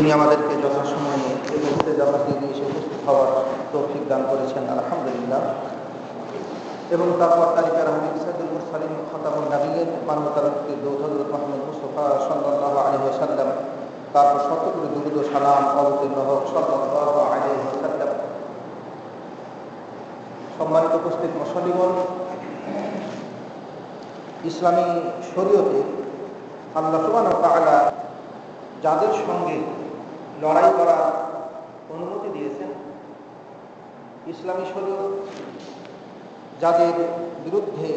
তিনি আমাদেরকে যথাসময়ে এই মুহূর্তে যাবতীয় দিয়ে এসে উপস্থিত হওয়ার তৌফিক দান করেছেন, আলহামদুলিল্লাহ। এবং তারপর তারিকার হাবিব সাইয়্যিদুল মুরসালিন খাতামুন নবিয়্যিন মানবতার দূত হযরত মুহাম্মদ মুস্তাফা সাল্লাল্লাহু আলাইহি ওয়াসাল্লাম, তারপর শত করে দুরূদ ও সালাম অবতীর্ণ হোক সাল্লাল্লাহু আলাইহি ওয়াসাল্লাম। সম্মানিত উপস্থিত মুসল্লিগণ, ইসলামী শরীয়তে আল্লাহ সুবহানাহু ওয়া তাআলা যাদের সঙ্গে লড়াই করার অনুমতি দিয়েছেন, ইসলামী শরীয়ত যাদের বিরুদ্ধে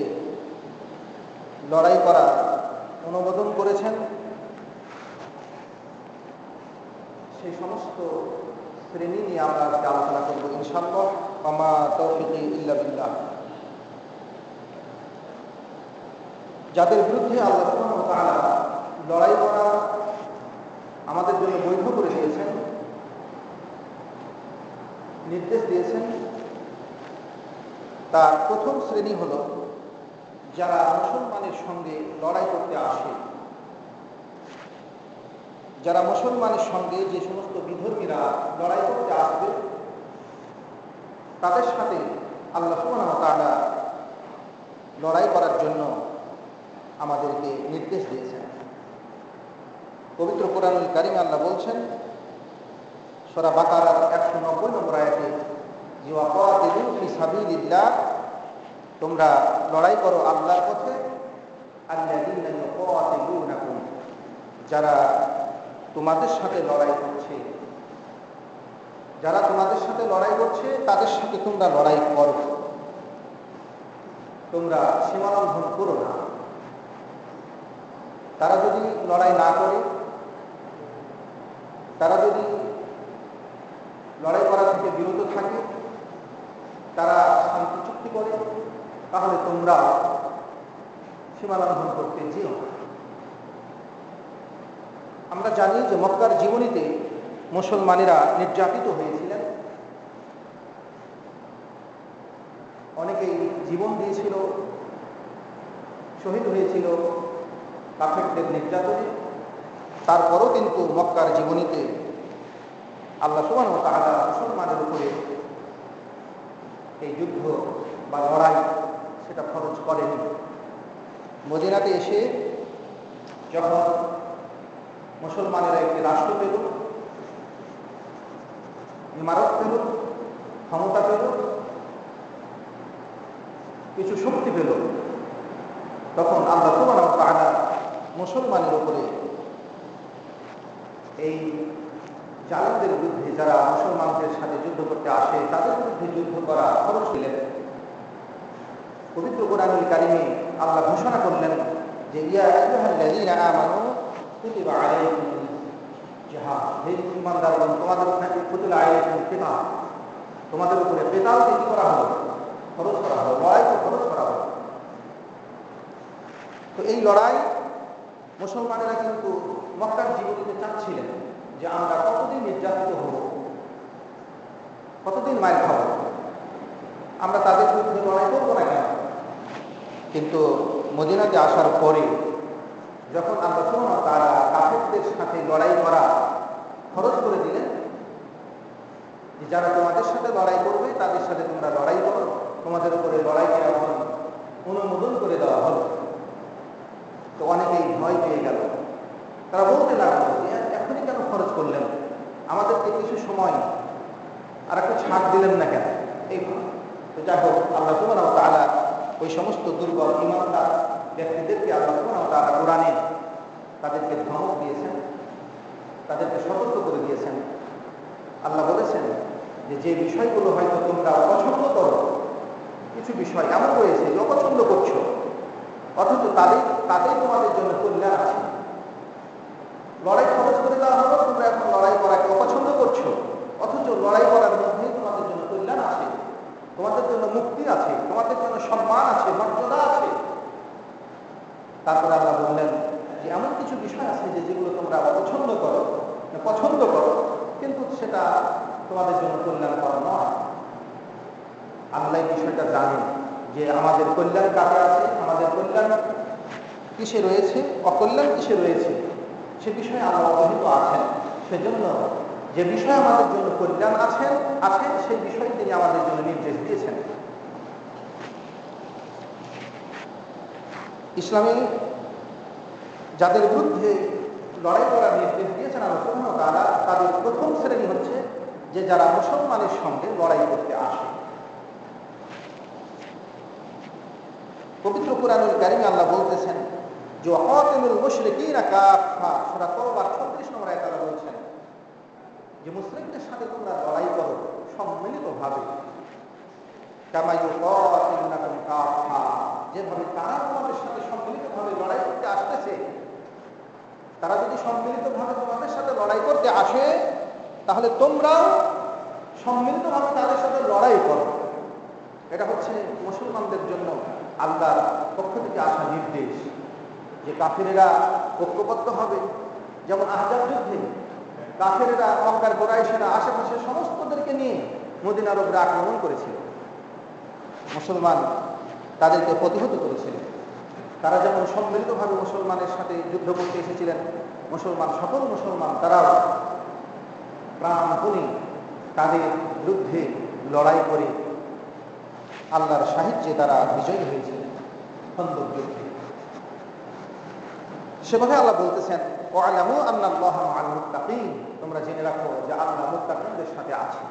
লড়াই করা অনুমোদন করেছেন, সেই সমস্ত শ্রেণী নিয়ে আমরা আজকে আলোচনা করব ইনশাআল্লাহ। ওমা তাওফীকি ইল্লা বিল্লাহ। যাদের বিরুদ্ধে আল্লাহ সুবহানাহু ওয়া তাআলা লড়াই করা আমাদের জন্য বৈধ করে দিয়েছেন, নির্দেশ দিয়েছেন, তার প্রথম শ্রেণী হল যারা মুসলমানের সঙ্গে লড়াই করতে আসে। যারা মুসলমানের সঙ্গে যে সমস্ত বিধর্মীরা লড়াই করতে আসবে, তাদের সাথে আল্লাহ সুবহানাহু ওয়া তাআলা লড়াই করার জন্য আমাদেরকে নির্দেশ দিয়েছেন। পবিত্র কোরআনুল কারীমে আল্লাহ বলছেন, সূরা বাকারার 190 নম্বর আয়াতে, ওয়াকাতিলু ফি সাবিলিল্লাহ, তোমরা লড়াই করো আল্লাহর পথে, আল্লাযীনা ইউকাতিলুনাকুম, যারা তোমাদের সাথে লড়াই করছে। যারা তোমাদের সাথে লড়াই করছে তাদের সাথে তোমরা লড়াই করো, তোমরা সীমালঙ্ঘন করো না। তারা যদি লড়াই না করে, তারা যদি লড়াই করা থেকে বিরত থাকে, তারা শান্তি চুক্তি করে, তাহলে তোমরা সীমালঙ্ঘন করতে যেও না। আমরা জানি যে মক্কার জীবনীতে মুসলমানেরা নির্যাতিত হয়েছিলেন, অনেকেই জীবন দিয়েছিল, শহীদ হয়েছিল কাফেরদের নির্যাতনে। তারপরও কিন্তু মক্কার জীবনীতে আল্লাহ সুবহানাহু ওয়া তাআলা মুসলমানের উপরে এই যুদ্ধ বা লড়াই সেটা ফরজ করেনি। মদিনাতে এসে যখন মুসলমানেরা একটি রাষ্ট্র পেল, ইমারত পেল, ক্ষমতা পেল, কিছু শক্তি পেল, তখন আল্লাহ সুবহানাহু ওয়া তাআলা মুসলমানের উপরে এই জালিমদের বিরুদ্ধে, যারা মুসলমানদের সাথে যুদ্ধ করতে আসে, তাদের বিরুদ্ধে যুদ্ধ করা খরচ দিলেন। পবিত্র কোরআনুল কারীমে আল্লাহ ঘোষণা করলেন যে, ইয়া আইয়ুহাল্লাযীনা আমানু কুতিবা আলাইকুমুল জিহাদ, হে ঈমানদারগণ, তোমাদের উপরে কুতিবা আলাইকুমুল কিতাল, তোমাদের উপরে কিতালকে কি করা হলো? খরচ করা হলো, লড়াইকে খরচ করা হলো। তো এই লড়াই মুসলমানেরা কিন্তু মক্কার জীবনীতে চাচ্ছিলেন যে আমরা কতদিন নির্যাতিত হব, কতদিন মার খাবো, আমরা তাদের বিরুদ্ধে লড়াই করবো না কেন? কিন্তু মদিনাতে আসার পরে যখন আল্লাহ সুবহানাহু ওয়া তাআলা কাফেরদের সাথে লড়াই করা খরচ করে দিলেন, যে যারা তোমাদের সাথে লড়াই করবে তাদের সাথে তোমরা লড়াই করো, তোমাদের উপরে লড়াইকে এখন অনুমোদন করে দেওয়া হলো। তো অনেকেই ভয় পেয়ে গেল, তারা বলতে লাগলো যে এখনই কেন খরচ করলেন, আমাদেরকে কিছু সময় আর একটু ছাড় দিলেন না কেন? এই তো যাই হোক, আল্লাহ সুবহানাহু ওয়া তাআলা ওই সমস্ত দুর্বল ঈমানদার ব্যক্তিদেরকে আল্লাহ সুবহানাহু ওয়া তাআলা কোরআনে তাদেরকে ধমক দিয়েছেন, তাদেরকে সতর্ক করে দিয়েছেন। আল্লাহ বলেছেন যে যে বিষয়গুলো হয়তো তোমরা অপছন্দ করো, কিছু বিষয় এমন রয়েছে যে অপছন্দ করছো, অথচ তাদের তোমাদের জন্য কল্যাণ আছে। লড়াই খরচ করে দেওয়া হলো, তোমরা এখন লড়াই করাকে অপছন্দ করছো, অথচ লড়াই করার মধ্যেই তোমাদের জন্য কল্যাণ আছে, তোমাদের জন্য মুক্তি আছে, তোমাদের জন্য সম্মান আছে, মর্যাদা আছে। তারপরে আল্লাহ বললেন যে এমন কিছু বিষয় আছে যে যেগুলো তোমরা অপছন্দ করো, পছন্দ করো, কিন্তু সেটা তোমাদের জন্য কল্যাণ করা নয়। আল্লাহ এই বিষয়টা জানেন যে আমাদের কল্যাণ কাকে আছে, আমাদের কল্যাণ কিসে রয়েছে, অকল্যাণ কিসে রয়েছে, সে বিষয়ে আল্লাহ অবহিত আছেন। সেজন্য যে বিষয় আমাদের জন্য কল্যাণ আছে সেই বিষয়ে তিনি আমাদের জন্য নির্দেশ দিয়েছেন। ইসলামী যাদের বিরুদ্ধে লড়াই করার নির্দেশ দিয়েছেন আল্লাহ সুবহানাহু ওয়া তাআলা, তাদের প্রথম শ্রেণী হচ্ছে যে যারা মুসলমানের সঙ্গে লড়াই করতে আসে। পবিত্র কুরআনুল কারীমে আল্লাহ বলতেছেন যে ওয়াকাতিলুল মুশরিকিনা কাফা, সূরা তাওবার 36 নম্বর আয়াতে আল্লাহ বলছেন যে মুশরিকদের সাথে তোমরা লড়াই করো সম্মিলিতভাবে, কামা ইউকাতিলুনাকুম কাফা, যেভাবে তারা তোমাদের সাথে সম্মিলিতভাবে লড়াই করতে আসতেছে, তারা যদি সম্মিলিতভাবে তোমাদের সাথে লড়াই করতে আসে তাহলে তোমরাও সম্মিলিতভাবে তাদের সাথে লড়াই করো। এটা হচ্ছে মুসলমানদের জন্য আল্লাহর পক্ষ থেকে আসা নির্দেশ যে কাফেরেরা ঐক্যবদ্ধ হবে। যেমন আহজাব যুদ্ধে কাফেরেরা মক্কার কুরাইশেরা আশেপাশের সমস্তদেরকে নিয়ে মদিনার উপরে আক্রমণ করেছিল, মুসলমান তাদেরকে প্রতিহত করেছিল। তারা যেমন সম্মিলিতভাবে মুসলমানের সাথে যুদ্ধ করতে এসেছিলেন, সকল মুসলমান তারাও প্রাণপণে তাদের বিরুদ্ধে লড়াই করে আল্লাহর সাহায্যে তারা বিজয়ী হয়েছিলেন খন্দক যুদ্ধে। সেভাবে আল্লাহ বলতেছেন ওয়ালামু আন্নাল্লাহা মাআল মুত্তাকিন, তোমরা জেনে রাখো যে আল্লাহ মুত্তাকিনদের সাথে আছে।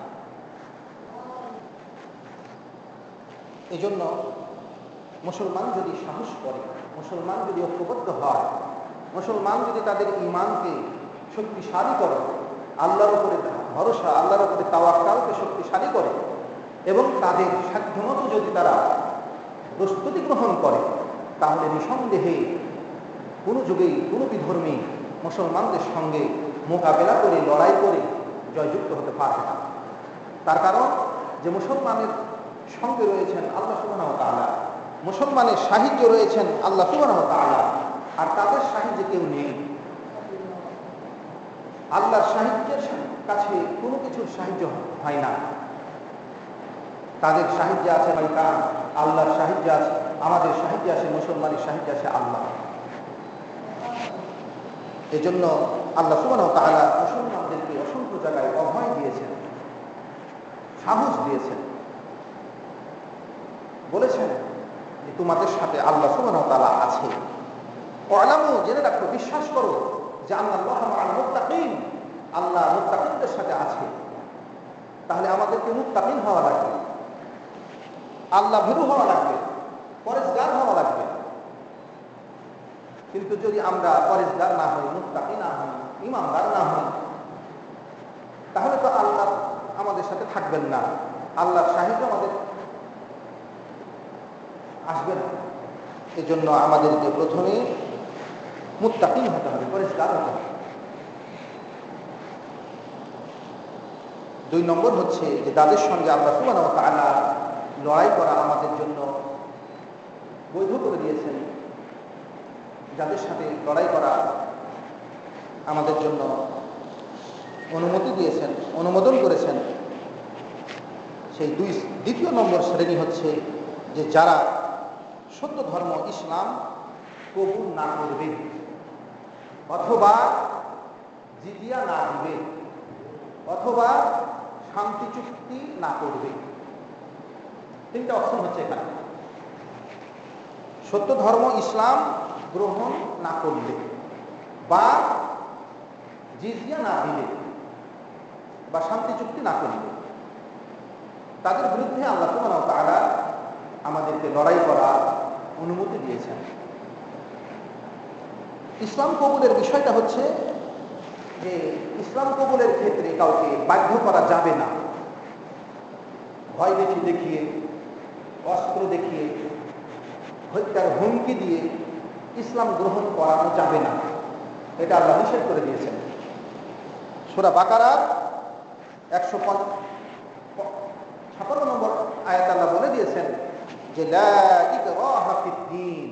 এজন্য মুসলমান যদি সাহস করে, মুসলমান যদি ঐক্যবদ্ধ হয়, মুসলমান যদি তাদের ঈমানকে শক্তিশালী করে, আল্লাহর উপরে ভরসা, আল্লাহর উপরে তাওয়াক্কুলকে শক্তিশালী করে এবং তাদের সাধ্যমতো যদি তারা প্রস্তুতি গ্রহণ করে, তাহলে নিঃসন্দেহে কোনো যুগেই কোনো বিধর্মী মুসলমানদের সঙ্গে মোকাবেলা করে লড়াই করে জয়যুক্ত হতে পারবে না। তার কারণ যে মুসলমানের সঙ্গে রয়েছেন আল্লাহ সুবহানাহু ওয়া তাআলা, মুসলমানের সাহায্য রয়েছেন আল্লাহ সুবহানাহু ওয়া তাআলা, আর তাদের সাহায্যে কেউ নেই। আল্লাহর সাহায্যের কাছে কোনো কিছুর সাহায্য হয় না। তাদের সাহায্য আছে কারণ আল্লাহর সাহায্য আছে, আমাদের সাহায্য আছে, মুসলমানের সাহায্য আছে আল্লাহ। এজন্য আল্লাহ সুবহানাহু ওয়া তাআলা মুসলমানদেরকে অসংখ্য জায়গায় অভয় দিয়েছেন, সাহস দিয়েছেন, বলেছেন যে তোমাদের সাথে আল্লাহ সুবহানাহু ওয়া তাআলা আছে। ওয়ালামু, জেনে রাখো, বিশ্বাস করো যে আল্লাহু মাআল মুত্তাকিন, আল্লাহ মুত্তাকিনদের সাথে আছে। তাহলে আমাদেরকে মুত্তাকিন হওয়া লাগবে, আল্লাহ ভীরু হওয়া লাগবে, পরেশগার হওয়া লাগবে। কিন্তু যদি আমরা পরেশগার না হই, মুত্তাকি না হই, ঈমানদার না হই, তাহলে তো আল্লাহ আমাদের সাথে থাকবেন না, আল্লাহর সাহায্য আমাদের আসবে না। এজন্য আমাদেরকে প্রথমে মুত্তাকিন হতে হবে, পরেশগার হতে হবে। 2 নম্বর হচ্ছে যে তাদের সঙ্গে আল্লাহ সুবহানাহু ওয়া তাআলা লড়াই করা আমাদের জন্য বৈধ করে দিয়েছেন। যাদের সাথে লড়াই করা আমাদের জন্য অনুমতি দিয়েছেন, অনুমোদন করেছেন, সেই দ্বিতীয় নম্বর শ্রেণী হচ্ছে যে যারা সত্য ধর্ম ইসলাম কবুল না করবে অথবা জিজিয়া না দিবে অথবা শান্তি চুক্তি না করবে। 3টা অপশন হচ্ছে এখানে। সত্য ধর্ম ইসলাম গ্রহণ না করলে বা জিজিয়া না দিলে বা শান্তি চুক্তি না করলে, তাদের বিরুদ্ধে আল্লাহ সুবহানাহু ওয়া তাআলা আমাদেরকে লড়াই করার অনুমতি দিয়েছেন। ইসলাম কবুলের বিষয়টা হচ্ছে যে ইসলাম কবুলের ক্ষেত্রে কাউকে বাধ্য করা যাবে না। ভয় দেখিয়ে, অস্ত্র দেখিয়ে, হত্যার হুমকি দিয়ে ইসলাম গ্রহণ করানো যাবে না, এটা আল্লাহ নিষেধ করে দিয়েছেন। সূরা বাকারা 156 নম্বর আয়াত আল্লাহ বলে দিয়েছেন যে লা ইকরাহা ফিদ্দীন,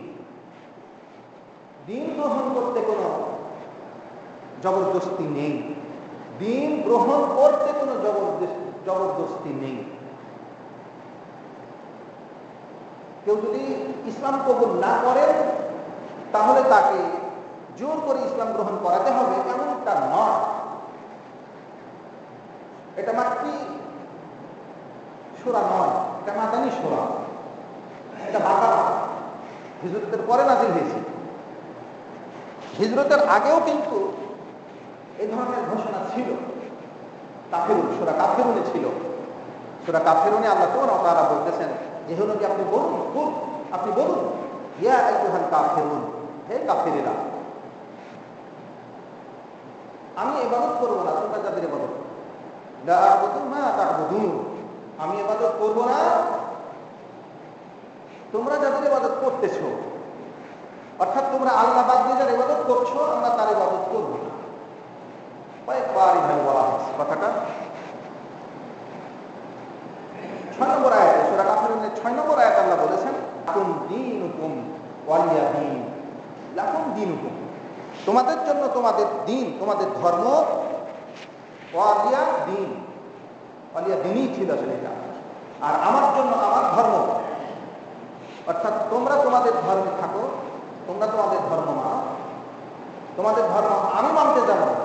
দ্বীন গ্রহণ করতে কোনো জবরদস্তি নেই, দ্বীন গ্রহণ করতে কোনো জবরদস্তি নেই। কেউ যদি ইসলাম কবুল না করে তাহলে তাকে জোর করে ইসলাম গ্রহণ করাতে হবে এমনটা নয়। এটা মাক্কি সূরা নয়, এটা মাদানী সূরা, এটা বাকারা, হিজরতের পরে নাযিল হয়েছে। হিজরতের আগেও কিন্তু এই ধরনের ঘোষণা ছিল। কাফিরুন, সূরা কাফিরুনে ছিল। সূরা কাফিরুনে আল্লাহ সুবহানাহু ওয়া তাআলা বলতেছেন যে হে নবী আপনি বলুন, আপনি বলুন, ইয়া আইয়ুহাল কাফিরুন, হে কাফিরেরা, আমি ইবাদত করব না তোমরা যাদের ইবাদত, লা আ'বুদু মা তা'বুদুন, আমি ইবাদত করব না তোমরা যাদের ইবাদত করতেছো। অর্থাৎ তোমরা আল্লাহ বাদ দিয়ে যারা ইবাদত করছো আমরা তার ইবাদত করব না। কয়েকবার এভাবে বলা হয়েছে কথাটা। 6 নম্বর আয়াতে, সূরা কাফিরুনের 6 নম্বর আয়াত আল্লাহ বলেছেন লাকুম দীনুকুম ওয়ালিয়া দীন, লাকুম দীনুকুম, তোমাদের জন্য তোমাদের দিন, তোমাদের ধর্ম, ওয়ালিয়া দীন, ওয়ালিয়া দীনই ছিল সেটা, আর আমার জন্য আমার ধর্ম। অর্থাৎ তোমরা তোমাদের ধর্মে থাকো, তোমরা তোমাদের ধর্ম মানো, তোমাদের ধর্ম আমি মানতে যাব না,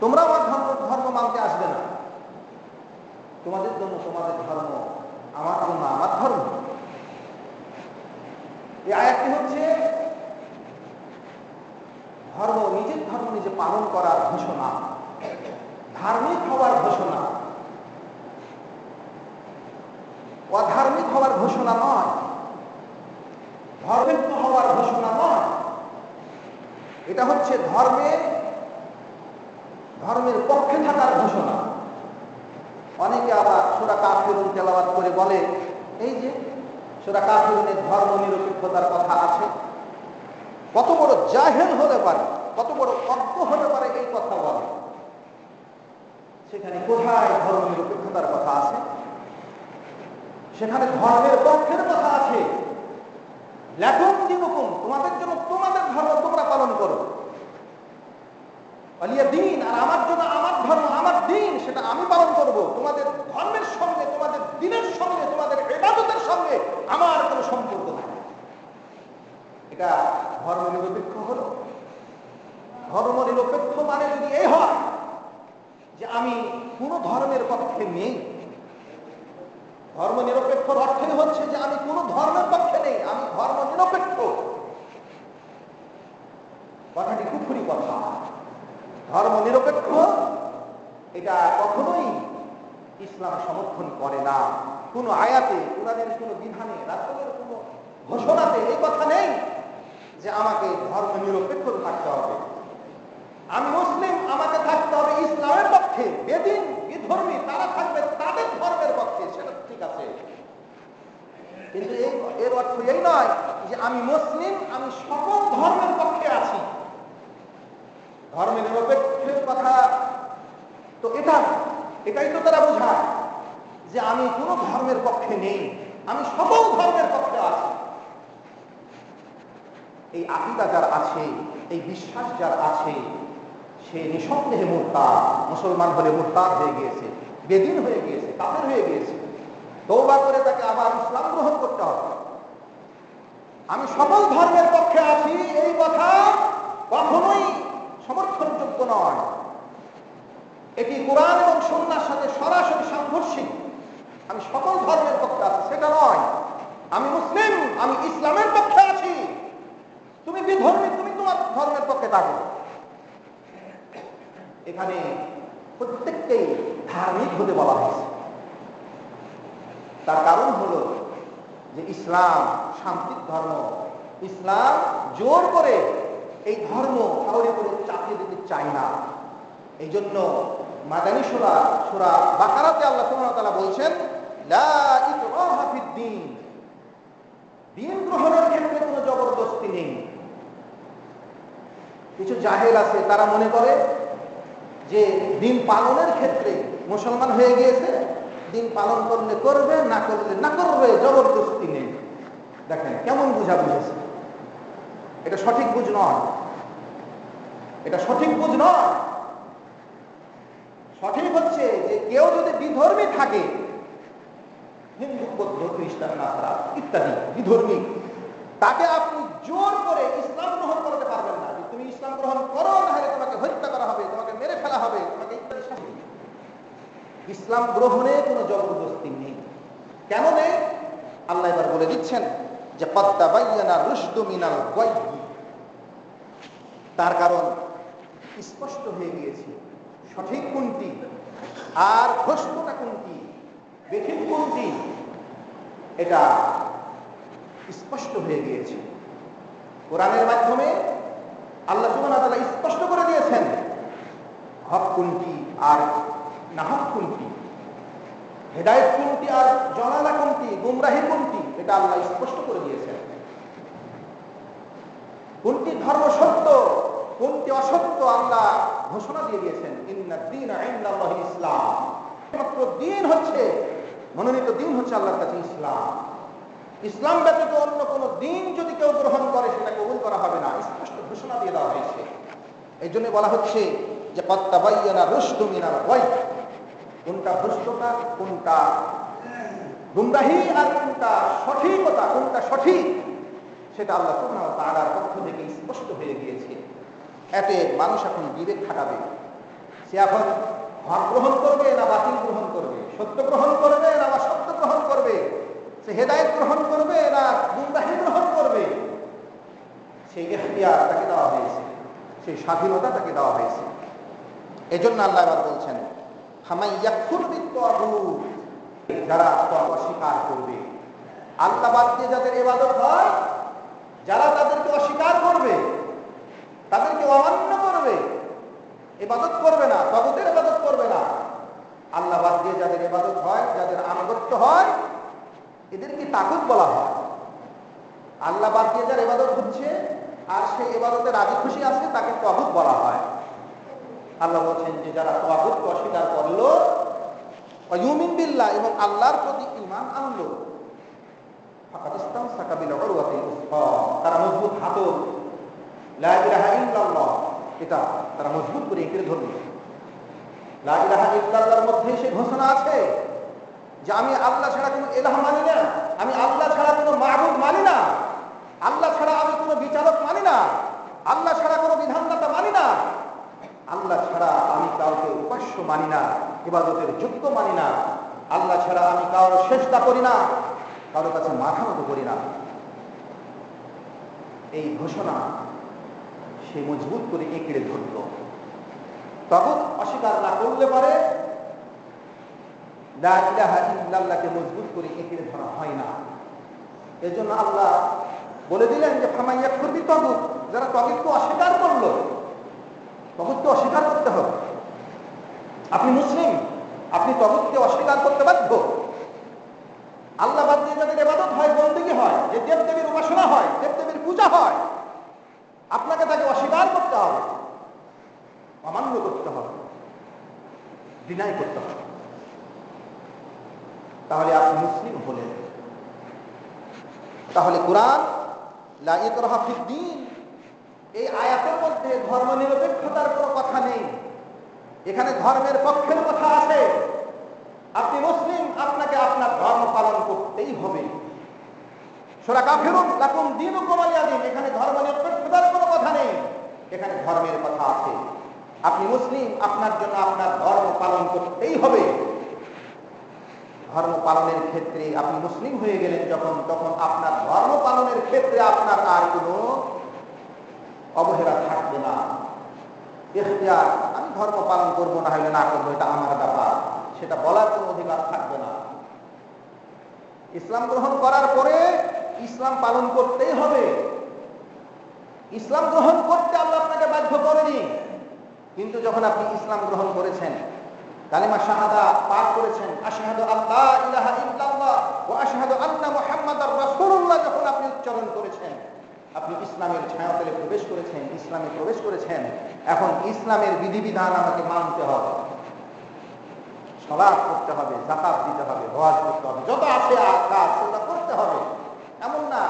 তোমরা আমার ধর্ম মানতে আসবে না, তোমাদের জন্য তোমাদের ধর্ম, আমার জন্য আমার ধর্ম। এই আয়াতটি হচ্ছে ধর্ম, নিজের ধর্ম নিজে পালন করার ঘোষণা, ধার্মিক হওয়ার ঘোষণা, অধার্মিক হওয়ার ঘোষণা নয়, ধর্মিক হওয়ার ঘোষণা নয়। এটা হচ্ছে ধর্মের পক্ষে থাকার ঘোষণা। অনেকে আবার সূরা কাফিরুন তেলাওয়াত করে বলে এই যে সূরা কাফিরুনে ধর্ম নিরপেক্ষতার কথা আছে। কত বড় জাহেল হতে পারে, কত বড় অজ্ঞ হতে পারে এই কথা বলে। সেখানে কোথায় ধর্ম নিরপেক্ষতার কথা আছে? সেখানে ধর্মের পক্ষের কথা আছে। লাকুম দীনুকুম, তোমাদের জন্য তোমাদের ধর্ম তোমরা পালন করো, ওয়ালিয়া দীন, আর আমার জন্য আমার ধর্ম, আমার দিন, সেটা আমি পালন করব। তোমাদের ধর্মের সঙ্গে, তোমাদের দিনের সঙ্গে, তোমাদের ইবাদতের সঙ্গে আমার কোনো সম্পর্ক নাই। এটা ধর্ম নিরপেক্ষ হলো? ধর্ম নিরপেক্ষ মানে যদি এই হয় যে আমি কোন ধর্মের পক্ষে নেই, ধর্ম নিরপেক্ষর অর্থই হচ্ছে যে আমি কোন ধর্মের পক্ষে নেই, আমি ধর্ম নিরপেক্ষ। কথাটি কুফরি কথা। ধর্ম নিরপেক্ষ এটা কখনোই ইসলাম সমর্থন করে না। কোন আয়াতে, কোরআনের কোন বিধানে, রাসূলের কোন ঘোষণাতে এই কথা নেই যে আমাকে ধর্ম নিরপেক্ষ থাকতে হবে। আমি মুসলিম, আমাকে থাকতে হবে ইসলামের পক্ষে। বেদিন, বিধর্মী তারা থাকবে তাদের ধর্মের পক্ষে, সেটা ঠিক আছে, কিন্তু এর অর্থ এই নয় যে আমি মুসলিম, আমি সকল ধর্মের পক্ষে আছি। ধর্ম নিরপেক্ষের কথা তো এটাই তো তারা বোঝায় যে আমি কোন ধর্মের পক্ষে নেই, আমি সকল ধর্মের পক্ষে আছি। এই আকীদা যার আছে, এই বিশ্বাস যার আছে, সে নিঃসন্দেহে মুরতাদ। মুসলমান হলে মুরতাদ হয়ে গিয়েছে, বেদিন হয়ে গিয়েছে, কাফের হয়ে গিয়েছে। তওবা করে তাকে আবার ইসলাম গ্রহণ করতে হবে। আমি সকল ধর্মের পক্ষে আছি এই কথা কখনোই সমর্থনযোগ্য নয়। এটি কোরআন এবং সুন্নাহর সাথে সরাসরি সাংঘর্ষিক। আমি সকল ধর্মের পক্ষে আছি সেটা নয়। আমি মুসলিম, আমি ইসলামের পক্ষে আছি, তুমি বিধর্মী, তুমি তোমার ধর্মের পক্ষে থাকো। এখানে প্রত্যেককেই ধার্মিক হতে বলা হয়েছে। তার কারণ হলো যে ইসলাম শান্তির ধর্ম। ইসলাম জোর করে এই ধর্ম কাউরে করে চাপিয়ে দিতে চায় না। এই জন্য মাদানী সূরা বাকারাতে আল্লাহ সুবহানাহু ওয়া তাআলা বলছেন লা ইকরাহা ফিদ-দীন, দ্বীন গ্রহণের ক্ষেত্রে কোনো জবরদস্তি নেই। কিছু জাহেল আছে, তারা মনে করে যে দিন পালনের ক্ষেত্রে মুসলমান হয়ে গিয়েছে, দিন পালন করলে করবে, না করলে না করবে, জবরদস্তি নেই। দেখেন কেমন বুঝেছে। এটা সঠিক বুঝ নয়, এটা সঠিক বুঝ নয়। সঠিক হচ্ছে যে কেউ যদি বিধর্মী থাকে, হিন্দু, বৌদ্ধ, খ্রিস্টান, নাসারা ইত্যাদি বিধর্মী, তাকে আপনি জোর করে ইসলাম গ্রহণ করতে পারবেন না। তুমি ইসলাম গ্রহণ করো, না হলে তোমাকে হত্যা করা হবে, তোমাকে মেরে ফেলা হবে, তোমাকে ইত্যাদি শাস্তি। ইসলাম গ্রহণে কোনো জবরদস্তি নেই। কেন নেই? আল্লাহ এবার বলে দিচ্ছেন যে কদ তাবায়্যানা রুশদু মিনাল গায়, তার কারণ স্পষ্ট হয়ে গিয়েছে সঠিক কোনটি আর ভ্রষ্টতা কোনটি, বেঠিক কোনটি, এটা স্পষ্ট হয়ে গিয়েছে। কোরআনের মাধ্যমে আল্লাহ সুবহানাহু ওয়া তাআলা স্পষ্ট করে দিয়েছেন হক কোনটি আর নাহক কোনটি, হেদায়েত কোনটি আর জলালা কোনটি, গুমরাহি কোনটি, এটা আল্লাহ স্পষ্ট করে দিয়েছেন। কোনটি ধর্ম সত্য কোনটি অসত্য আল্লাহ ঘোষণা দিয়ে দিয়েছেন। ইন্নাদ দীনা ইনদাল্লাহিল ইসলাম, মাত্র দিন হচ্ছে, মনোনীত দিন হচ্ছে আল্লাহর কাছে ইসলাম। ইসলাম ব্যতীত অন্য কোন দিন যদি কেউ গ্রহণ করে সেটা কবুল করা হবে না, স্পষ্ট ঘোষণা দিয়ে দেওয়া হয়েছে। এই জন্য বলা হচ্ছে যে কদ তাবায়্যানা রুশদু মিনাল গায়, কোনটা ভ্রষ্টতা কোনটা গুমরাহি আর কোনটা সঠিকতা, কোনটা সঠিক, সেটা আল্লাহ সুবহানাহু ওয়া তাআলার পক্ষ থেকে স্পষ্ট হয়ে গিয়েছে। এতে মানুষ এখন বিবেক খাটাবে, সে এখন হক গ্রহণ করবে না বাতিল গ্রহণ করবে, সত্য গ্রহণ করবে না অসত্য গ্রহণ করবে, সে হেদায়েত গ্রহণ করবে না গুমরাহি গ্রহণ করবে। সেই ইখতিয়ার তাকে দেওয়া হয়েছে, সেই স্বাধীনতা তাকে দেওয়া হয়েছে। এজন্য আল্লাহ এবার বলছেন ফামান ইয়াকফুর বিত-তাগুত, যারা তাগুত অস্বীকার করবে, আল্লাহ বাদ দিয়ে যাদের ইবাদত হয়, যারা তাদেরকে অস্বীকার করবে, তাদেরকে অমান্য করবে, ইবাদত করবে না, তাগুতের ইবাদত করবে না, আল্লাহ বাদ দিয়ে যাদের ইবাদত হয়, যাদের আনুগত্য হয়, এদেরকে তাগুত বলা হয়। আল্লাহ বাদ দিয়ে যার ইবাদত হচ্ছে আর সেই ইবাদতে রাজি খুশি আছে তাকে তাগুত বলা হয়। আল্লাহ বলছেন যে যারা তাগুতকে অস্বীকার করলো ওয়া ইউমিন বিল্লাহ, এবং আল্লাহর প্রতি ঈমান আনলো, ফাকাদ ইসতামসাকা বিল উরওয়াতিল উসকা, তারা মজবুত হাতল লা ইলাহা ইল্লাল্লাহ, এটা তারা মজবুত করে এঁকে ধরল। লা ইলাহা ইল্লাল্লাহর মধ্যে সে ঘোষণা আছে যে আমি আল্লাহ ছাড়া কোনো ইলাহ মানি না, আমি আল্লাহ ছাড়া কোনো মাবুদ মানি না, আল্লাহ ছাড়া আমি কোনো বিচারক মানি না, আল্লাহ ছাড়া কোনো বিধানদাতা মানি না, আল্লাহ ছাড়া আমি কাউকে উপাস্য মানি না, ইবাদতের যোগ্য মানি না, আল্লাহ ছাড়া আমি কারোর সেজদা করি না, কারোর কাছে মাথা নত করি না। এই ঘোষণা সে মজবুত করে এঁকড়ে ধরল। তাগুত অস্বীকার না করলে পারে লা ইলাহা ইল্লাল্লাহকে মজবুত করে এঁকড়ে ধরা হয় না। এজন্য আল্লাহ বলে দিলেন যে ফামান ইয়াকফুর বিত-তাগুত, যারা তাগুতকে অস্বীকার করলো, তাগুতকে অস্বীকার করতে হবে। আপনি মুসলিম, আপনি তাগুতকে অস্বীকার করতে বাধ্য। আল্লাহ বাদ দিয়ে যাদের ইবাদত হয়, বন্দেগী হয়, যে দেবদেবীর উপাসনা হয়, দেবদেবীর পূজা হয়, আপনাকে তাকে অস্বীকার করতে হবে, অমান্য করতে হবে, ডিনাই করতে হবে, তাহলে আপনি মুসলিম হলেন। তাহলে কোরআন লা ইকরাহা ফিদ-দীন, এই আয়াতের মধ্যে ধর্ম নিরপেক্ষতার কোনো কথা নেই, এখানে ধর্মের পক্ষের কথা আছে। আপনি মুসলিম, আপনাকে আপনার ধর্ম পালন করতেই হবে। সূরা কাফিরুন লাকুম দীনুকুম ওয়ালিয়া দীন, এখানে ধর্ম নিরপেক্ষতার কোনো কথা নেই, এখানে ধর্মের কথা আছে। আপনি মুসলিম, আপনার জন্য আপনার ধর্ম পালন করতেই হবে। ধর্ম পালনের ক্ষেত্রে আপনি মুসলিম হয়ে গেলেন যখন, তখন আপনার ধর্ম পালনের ক্ষেত্রে আপনার আর কোনো অবহেলা থাকবে না। ইখতিয়ার, আমি ধর্ম পালন করবো না হলে না করবো, এটা আমার ব্যাপার, সেটা বলার কোনো অধিকার থাকবে না। ইসলাম গ্রহণ করার পরে ইসলাম পালন করতেই হবে। ইসলাম গ্রহণ করতে আল্লাহ আপনাকে বাধ্য করেনি, কিন্তু যখন আপনি ইসলাম গ্রহণ করেছেন, কালিমা শাহাদা পাঠ করেছেন, আশহাদু আল্লা ইলাহা ইল্লাল্লাহ ওয়া আশহাদু আন্না মুহাম্মাদার রাসূলুল্লাহ যখন আপনি উচ্চারণ করেছেন, আপনি ইসলামের ছায়াতলে প্রবেশ করেছেন, ইসলামে প্রবেশ করেছেন। এখন ইসলামের বিধিবিধান আমাকে মানতে হবে, সালাত করতে হবে, যাকাত দিতে হবে, হজ করতে হবে, যত আছে কাজ সেটা করতে হবে। এমন না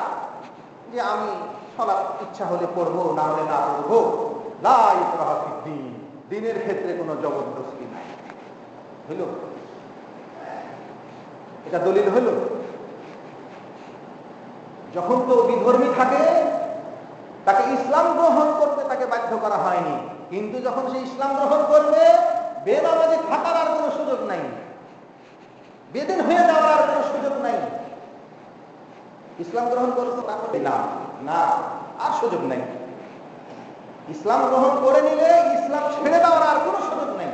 যে আমি সালাত ইচ্ছা হলে পড়বো, না হলে না পড়বো। লা ইকরাহা ফিদ-দীন, দ্বীনের ক্ষেত্রে কোনো জবরদস্তি নাই। হইল? এটা দলিল হইল? যখন তো বিধর্মী থাকে তাকে ইসলাম গ্রহণ করতে তাকে বাধ্য করা হয়নি, কিন্তু যখন সে ইসলাম গ্রহণ করবে বেনামাজি থাকার আর কোনো সুযোগ নাই। বেদিন হয়ে যাওয়ার আর কোনো সুযোগ নাই। ইসলাম গ্রহণ করতে না না আর সুযোগ নাই। ইসলাম গ্রহণ করে নিলে ইসলাম ছেড়ে দেওয়ার আর কোনো সুযোগ নেই।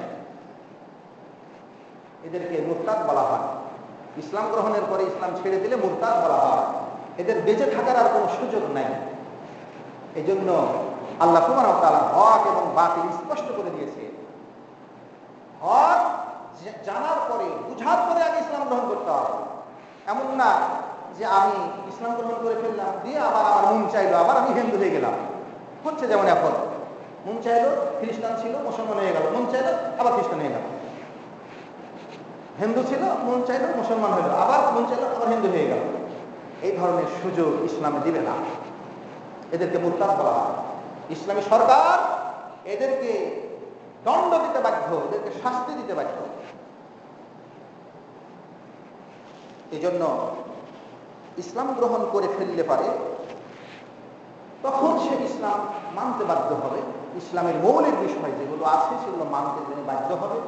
এদেরকে মুরতাদ বলা হয়। ইসলাম গ্রহণের পরে ইসলাম ছেড়ে দিলে মুরতাদ বলা হয়। এদের বেঁচে থাকার আর কোনো সুযোগ নাই। এই জন্য আল্লাহ সুবহানাহু ওয়া তাআলা হক এবং বাতিল স্পষ্ট করে দিয়েছে। হক জানার পরে, বুঝার পরে আগে ইসলাম গ্রহণ করতে হবে। এমন না যে আমি ইসলাম গ্রহণ করে ফেললাম, দিয়ে আবার আমার মন চাইলো আবার আমি হিন্দু হয়ে গেলাম। হচ্ছে যেমন এখন মন চাইলো খ্রিস্টান ছিল মুসলমান হয়ে গেল, মন চাইলো আবার খ্রিস্টান হয়ে গেল। হিন্দু ছিল মন চাইলো মুসলমান হয়ে গেল, আবার মন চাইলো আবার হিন্দু হয়ে গেল। এই ধরনের সুযোগ ইসলামে দিবে না। এদেরকে মুরতাদ বলা হয়। ইসলামী সরকার এদেরকে দণ্ড দিতে বাধ্য, এদেরকে শাস্তি দিতে বাধ্য। এই জন্য ইসলাম গ্রহণ করে ফেললে পারে তখন সে ইসলাম মানতে বাধ্য হবে। ইসলামের মৌলিক বিষয় যেগুলো আছে সেগুলো মানতে তিনি বাধ্য হবে,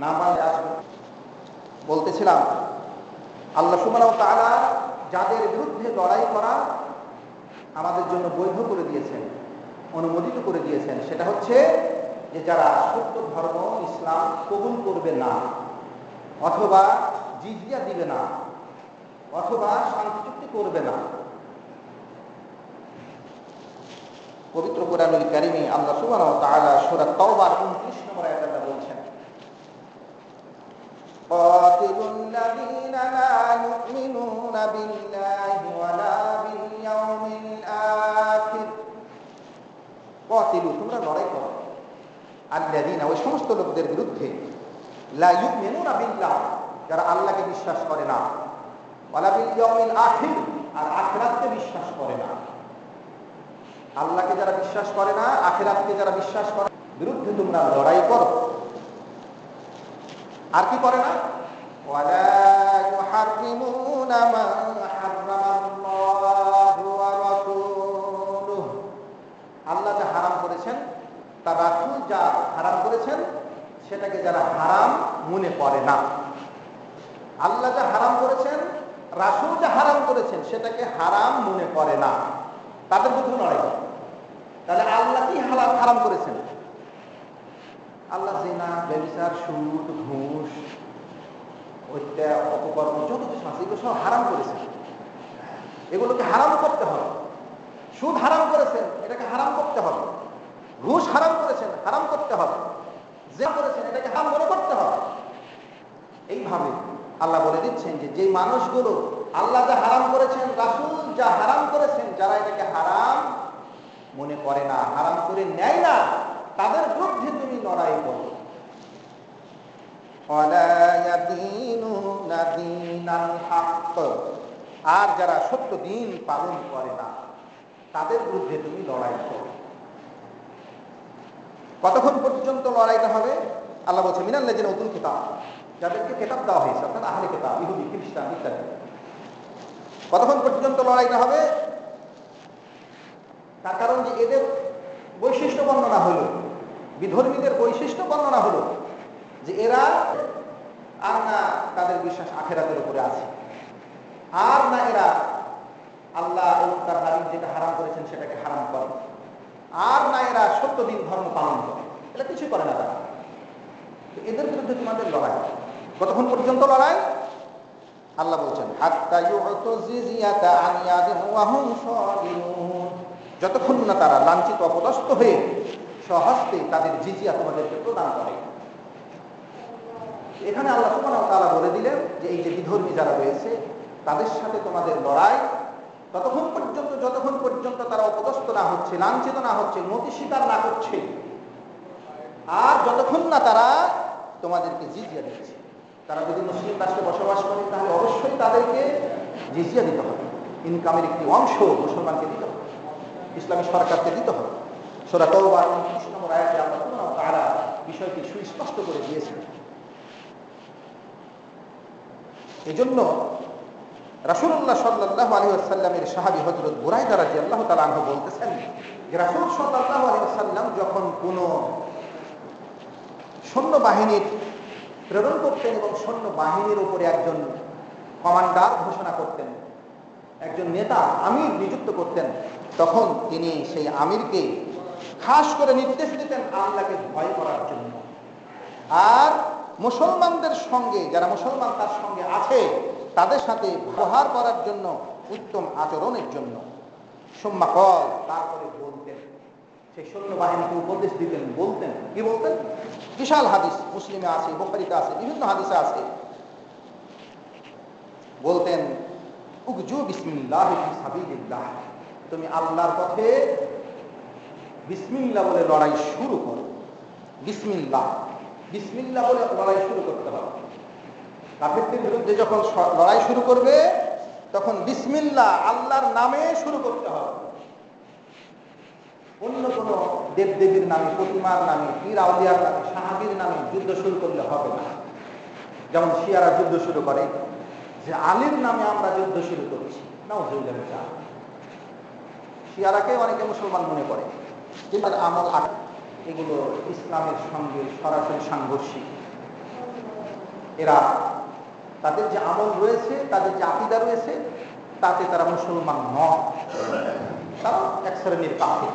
না মানলে আসবে। বলতেছিলাম আল্লাহ সুবহানাহু ওয়া তাআলা যাদের বিরুদ্ধে লড়াই করা আমাদের জন্য বৈধ করে দিয়েছেন, অনুমোদিত করে দিয়েছেন, সেটা হচ্ছে যে যারা সত্য ধর্ম ইসলাম কবুল করবে না, অথবা জিজিয়া দিবে না, অথবা শান্তি চুক্তি করবে না। পবিত্র কোরআনুল কারীমে আল্লাহ সুবহানাহু ওয়া তাআলা সূরা তাওবার 29 নম্বর আয়াতে বলছেন, قاتلوا الذين لا يؤمنون بالله ولا باليوم الآخر قاتلوا তোমরা লড়াই করো الذين ওই সমস্ত লোকদের বিরুদ্ধে লা ইউমিনুনা বিল্লাহ যারা আল্লাহকে বিশ্বাস করে না, ওয়ালা বিল ইয়াউমিল আখির আর আখিরাতকে বিশ্বাস করে না। আল্লাহকে যারা বিশ্বাস করে না, আখিরাতকে যারা বিশ্বাস করে, বিরুদ্ধে তোমরা লড়াই করো। আর কি করে না? ওয়ালা ইউহাররিমুনা মা হারামাল্লাহু ওয়া রাসূলুহু আল্লাহ যা হারাম করেছেন, তার রাসূল যা হারাম করেছেন সেটাকে যারা হারাম মনে করে না। আল্লাহ যা হারাম করেছেন, রাসূল যা হারাম করেছেন সেটাকে হারাম মনে করে না, তাদের বিরুদ্ধে লড়াই করে। তাহলে আল্লাহ কি হারাম করেছেন? আল্লাহ জিনা, ব্যভিচার, সুদ, ঘুষ, হত্যা, অপকর্ম, যত কিছু আছে এগুলো সব হারাম করেছেন। এগুলোকে হারাম করতে হবে। সুদ হারাম করেছেন, এটাকে হারাম করতে হবে। ঘুষ হারাম করেছেন, হারাম করতে হবে। যে করেছেন এটাকে হারাম মনে করতে হবে। এইভাবে আল্লাহ বলে দিচ্ছেন যে যে মানুষগুলো আল্লাহ যা হারাম করেছেন, রাসূল যা হারাম করেছেন, যারা এটাকে হারাম মনে করে না, হারাম করে নেয় না, তাদের বিরুদ্ধে তুমি লড়াই করো। আর যারা সত্য দিন পালন করে না, তাদের বিরুদ্ধে তুমি লড়াই করো। কতক্ষণ পর্যন্ত লড়াইটা হবে? আল্লাহ বলছে মিনাল্লাযিনা উতুল কিতাব, যাদেরকে কিতাব দেওয়া হয়েছে, অর্থাৎ আহলে কিতাব, ইহুদি, খ্রিস্টান ইত্যাদি। কতক্ষণ পর্যন্ত লড়াইটা হবে? তার কারণ যে এদের বৈশিষ্ট্য বর্ণনা হলো, বিধর্মীদের বৈশিষ্ট্য বর্ণনা হলো যে এরা আর না তাদের বিশ্বাস আখিরাতের উপরে আছে, আর না এরা আল্লাহ এবং তার নবী যেটা হারাম করেছেন সেটাকে হারাম করে, আর না এরা সত্য দিন ধর্ম পালন করে, এটা কিছুই করে না তারা। এদের বিরুদ্ধে তোমাদের লড়াই। কতক্ষণ পর্যন্ত লড়াই? আল্লাহ বলছেন হাত্তা ইউতু জিজিয়াতা আন ইয়াদিন ওয়া হুম সাগিরুন, যতক্ষণ না তারা লাঞ্ছিত অপদস্থ হয়ে সহস্তে তাদের জিজিয়া তোমাদেরকে প্রদান করে। এখানে আল্লাহ সুবহানাহু ওয়া তাআলা বলে দিলেন যে এই যে বিধর্মী যারা রয়েছে তাদের সাথে তোমাদের লড়াই ততক্ষণ পর্যন্ত যতক্ষণ পর্যন্ত তারা অপদস্থ না হচ্ছে, লাঞ্ছিত না হচ্ছে, নতি স্বীকার না করছে, আর যতক্ষণ না তারা তোমাদেরকে জিজিয়া দিচ্ছে। তারা যদি মুসলিম রাষ্ট্রে বসবাস করে তাহলে অবশ্যই তাদেরকে জিজিয়া দিতে হবে। ইনকামের একটি অংশ মুসলমানকে দিতে হবে, ইসলামী সরকারকে দিতে হবে। সূরা তাওবা 29 নম্বর আয়াতে আল্লাহ সুবহানাহু ওয়া তাআলা বিষয়টি সুস্পষ্ট করে দিয়েছেন। এজন্য রাসূলুল্লাহ সাল্লাল্লাহু আলাইহি ওয়াসাল্লামের সাহাবী হযরত বুরাইদা রাদিয়াল্লাহু তাআলা আনহু বলতেছেন যে রাসূল সাল্লাল্লাহু আলাইহি ওয়াসাল্লাম যখন কোন সৈন্যবাহিনীর প্রেরণ করতেন এবং সৈন্য বাহিনীর উপরে একজন কমান্ডার ঘোষণা করতেন, একজন নেতা আমির নিযুক্ত করতেন, তখন তিনি সেই আমিরকে খাস করে নির্দেশ দিতেন আল্লাহকে ভয় করার জন্য, আর মুসলমানদের সঙ্গে যারা মুসলমান তার সঙ্গে আছে তাদের সাথে ব্যবহার করার জন্য, উত্তম আচরণের জন্য। সুম্মা কল, তারপরে বলতেন, সেই সৈন্যবাহিনীকে উপদেশ দিতেন, বলতেন, কি বলতেন? বিশাল হাদিস, মুসলিমে আছে, বুখারীতে আছে, বিভিন্ন হাদিসে আছে। বলতেন, উগজু বিসমিল্লাহ ফি সাবিলিল্লাহ, তুমি আল্লাহর পথে বিসমিল্লাহ বলে লড়াই শুরু করো। বিসমিল্লাহ, বিসমিল্লাহ বলে লড়াই শুরু করতে হবে। কাফেরদের বিরুদ্ধে যখন লড়াই শুরু করবে তখন বিসমিল্লাহ, আল্লাহর নামে শুরু করতে হবে। অন্য কোন দেবদেবীর নামে, প্রতিমার নামে, পীর আউলিয়ার নামে, সাহাবীর নামে যুদ্ধ শুরু করলে হবে না। যেমন শিয়ারা যুদ্ধ শুরু করে যে আলীর নামে আমরা যুদ্ধ শুরু করছি, নাউযুবিল্লাহ। শিয়ারাকে অনেকে মুসলমান মনে করে, কিন্তু আমল এগুলো ইসলামের সঙ্গে সরাসরি সাংঘর্ষিক। এরা তাদের যে আমল রয়েছে, তাদের যে আকীদা রয়েছে, তাতে তারা মুসলমান নয়, তারা এক শ্রেণীর কাফির।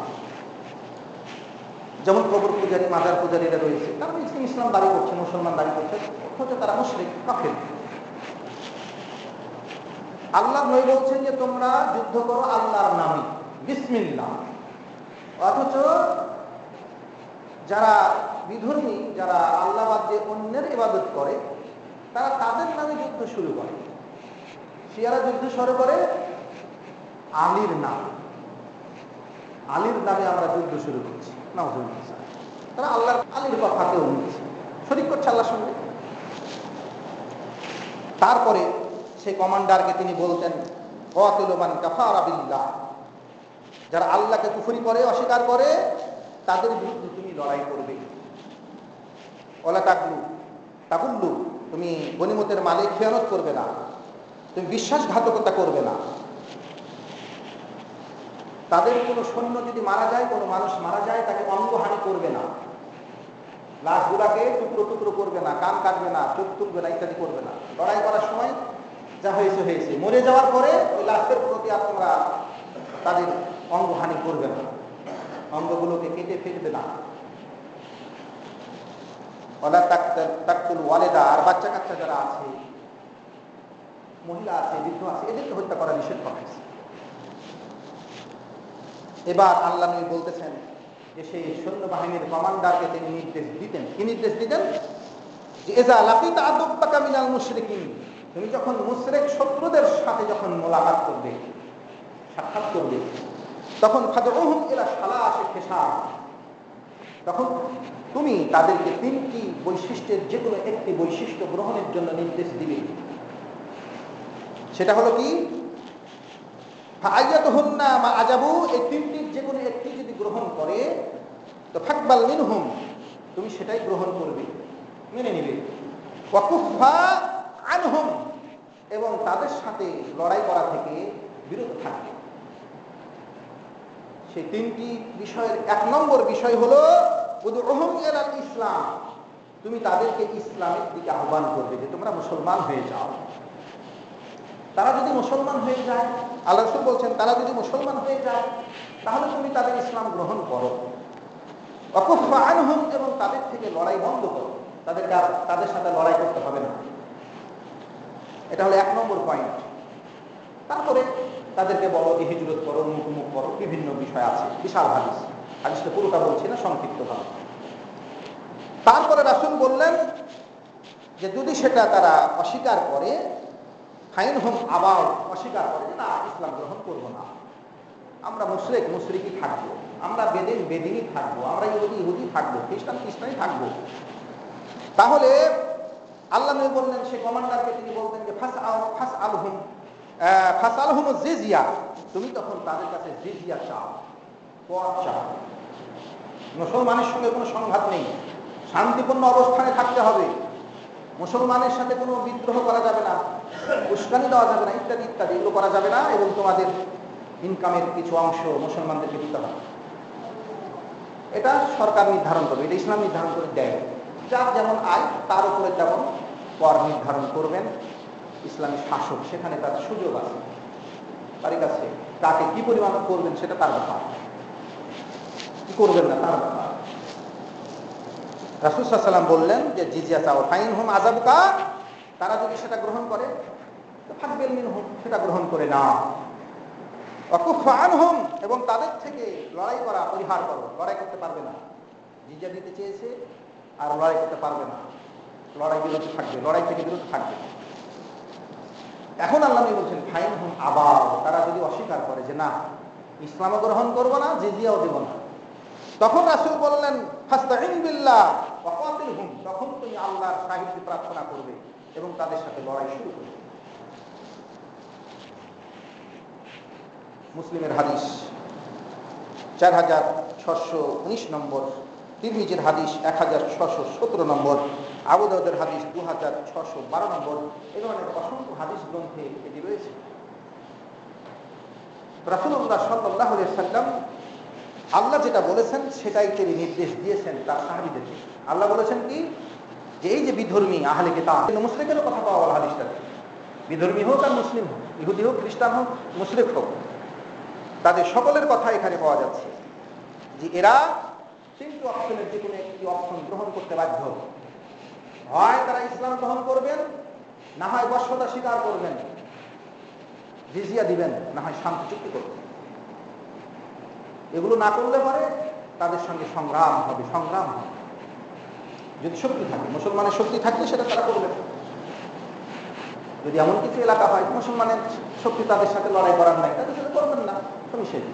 যেমন কবর পূজারী, মাজার পূজারীরা রয়েছে, তারা ইসলাম দাবি করছে, মুসলমান দাবি করছে, অথচ তারা মুশরিক, কাফির। আল্লাহ নবী বলছেন যে তোমরা যুদ্ধ করো আল্লাহর নামে, বিসমিল্লাহ। অথচ যারা বিধর্মী, যারা আল্লাহ বাদ দিয়ে অন্যের ইবাদত করে, তারা তাদের নামে যুদ্ধ শুরু করে। শিয়ারা যুদ্ধ শুরু করে আলীর নাম, আলীর নামে আমরা যুদ্ধ শুরু করছি, নাউযুবিল্লাহ। তারা আল্লাহর আলীর কথাকেও নিচ্ছে, শরীক করছে আল্লাহর সঙ্গে। তারপরে সেই কমান্ডারকে তিনি বলতেন, কাতিলু মান কাফারা বিল্লাহ, যারা আল্লাহকে কুফরি করে, অস্বীকার করে, তাদের বিরুদ্ধে তুমি লড়াই করবে। ওয়ালা তাকুল্লু, তুমি গনিমতের মালে খেয়ানত করবে না, তুমি বিশ্বাসঘাতকতা করবে না। তাদের কোনো সৈন্য যদি মারা যায়, কোনো মানুষ মারা যায়, তাকে অঙ্গহানি করবে না, লাশগুলাকে টুকরো টুকরো করবে না, কান কাটবে না, চোখ তুলবে না, ইত্যাদি করবে না। লড়াই করার সময় যা হয়েছে হয়েছে, মরে যাওয়ার পরে ওই লাশের প্রতি আর তোমরা তাদের অঙ্গহানি করবে না, অঙ্গগুলোকে কেটে ফেলবে না। ওয়ালা তাকতুল ওয়ালিদা, আর বাচ্চা কাচ্চা যারা আছে, মহিলা আছে, বৃদ্ধ আছে, এদেরকে হত্যা করা নিষেধ করা হয়েছে। এবার আল্লাহ নবী বলতেছেন যে সেই সৈন্যবাহিনীর কমান্ডারকে তিনি নির্দেশ দিতেন, কি নির্দেশ দিতেন? যে ইজা লাকিতা আদুব্বাকা মিনাল মুশরিকিন, তুমি যখন মুশরিক শত্রুদের সাথে যখন মোলাকাত করবে, সাক্ষাৎ করবে, তখন ফাদউহুম ইলা সালাসি খিসাল, তখন তুমি তাদেরকে তিনটি বৈশিষ্ট্যের যে কোনো একটি বৈশিষ্ট্য গ্রহণের জন্য নির্দেশ দিবে। সেটা হলো কি? ফাআয়াতুহুন্না মা আজাবু, এই তিনটির যে কোনো একটি যদি গ্রহণ করে তো ফাকবাল মিনহুম, তুমি সেটাই গ্রহণ করবে, মেনে নিবে। ওয়া কুফা আনহুম, এবং তাদের সাথে লড়াই করা থেকে বিরত থাকবে। সেই তিনটি বিষয়ের এক নম্বর বিষয় হলো উদউহুম ইলাল ইসলাম, তুমি তাদেরকে ইসলামের দিকে আহ্বান করবে, যে তোমরা মুসলমান হয়ে যাও। তারা যদি মুসলমান হয়ে যায়, আল্লাহ রাসূল বলছেন, তারা যদি মুসলমান হয়ে যায় তাহলে তুমি তাদের ইসলাম গ্রহণ করো। ওয়া কুফা আনহুম, এবং তাদের থেকে লড়াই বন্ধ করো, তাদেরকে আর তাদের সাথে লড়াই করতে হবে না। এটা হলো এক নম্বর পয়েন্ট। তারপরে তাদেরকে বলো যে হিজরত করো, মুখ করো, বিভিন্ন বিষয় আছে, বিশাল হাদিস, হাদিসটা পুরোটা বলছি না, সংক্ষিপ্ত ভাবে। তারপরে রাসূল বললেন যে যদি সেটা তারা অস্বীকার করে, ফাইনহুম আবাউ, অস্বীকার করে, না ইসলাম গ্রহণ করব না, আমরা মুশরিকই থাকবো, আমরা বেদিনী থাকবো, আমরা ইহুদি থাকবো, খ্রিস্টানই থাকবো, তাহলে আল্লাহ নবী বললেন সেই কমান্ডারকে তিনি বলতেন যে ফাসআলহুম জিজিয়া, তুমি তখন তাদের কাছে জিজিয়া চাও, কর চাও। মুসলমানের সঙ্গে কোনো সংঘাত নেই, শান্তিপূর্ণ অবস্থানে থাকতে হবে, মুসলমানের সাথে কোনো বিদ্রোহ করা যাবে না, উস্কানি দেওয়া যাবে না, ইত্যাদি ইত্যাদি, এগুলো করা যাবে না, এবং তোমাদের ইনকামের কিছু অংশ মুসলমানদেরকে দিতে হবে। এটা সরকার নির্ধারণ করবে, এটা ইসলাম নির্ধারণ করে দেয়। যার যেমন আয় তার উপরে তেমন কর নির্ধারণ করবেন ইসলামী শাসক, সেখানে তার সুযোগ আছে, তার কাছে কাকে কি পরিমাণ করবেন সেটা তার ব্যাপার, কি করবেন না তার ব্যাপার। রাসূল সাল্লাল্লাহু আলাইহি ওয়াসাল্লাম বললেন যে জিজিয়া চাও, ফাইন হুম আযাবুকা, তারা যদি সেটা গ্রহণ করে তো ফাকবিল মিনহুম, সেটা গ্রহণ করে নাও। ওয়াকুফা আনহুম, এবং তাদের থেকে লড়াই করা পরিহার করো, লড়াই করতে পারবে না, জিজিয়া দিতে চেয়েছে আর লড়াই করতে পারবে না, লড়াই বিরত থাকবে, লড়াই থেকে বিরত থাকবে। এখন আল্লাহ নবী বলছেন ফাইন হুম আবার, তারা যদি অস্বীকার করে যে না ইসলামও গ্রহণ করবো না জিজিয়াও দেব না, তখন রাসূল বললেন ফাস্তাইন বিল্লাহ ওয়া কাতিলহুম, তখন তুমি আল্লাহর সাহায্য প্রার্থনা করবে এবং তাদের সাথে লড়াই শুরু করবে। মুসলিমের হাদিস 4619 নম্বর, তিরমিজির হাদিস 1617 নম্বর, আবু দাউদের হাদিস 2612 নম্বর, এই ধরনের অসংখ্য হাদিস গ্রন্থে এটি রয়েছে। রাসূলুল্লাহ সাল্লাল্লাহু আলাইহি ওয়াসাল্লাম আল্লাহ যেটা বলেছেন সেটাই তিনি নির্দেশ দিয়েছেন তার সাহাবীদেরকে। আল্লাহ বলেছেন কি, যে এই যে বিধর্মী আহলে কিতাব, মুশরিকের কথা পাওয়া গেল হাদিসটাতে, বিধর্মী হোক আর মুসলিম হোক, ইহুদি হোক, খ্রিস্টান হোক, মুশরিক হোক, তাদের সকলের কথা এখানে পাওয়া যাচ্ছে যে এরা তিনটি অপশনের যে কোনো একটি অপশন গ্রহণ করতে বাধ্য। হয় তারা ইসলাম গ্রহণ করবেন, না হয় বশ্যতা স্বীকার করবেন, জিজিয়া দিবেন, না হয় শান্তি চুক্তি করবেন। এগুলো না করলে পরে তাদের সঙ্গে সংগ্রাম হবে, সংগ্রাম হবে। যদি শক্তি থাকে, মুসলমানের শক্তি থাকলে সেটা তারা করবে। যদি এমন কিছু এলাকা হয় মুসলমানের শক্তি তাদের সাথে লড়াই করার নাই, তাদের সাথে করবেন না, নিষেধ।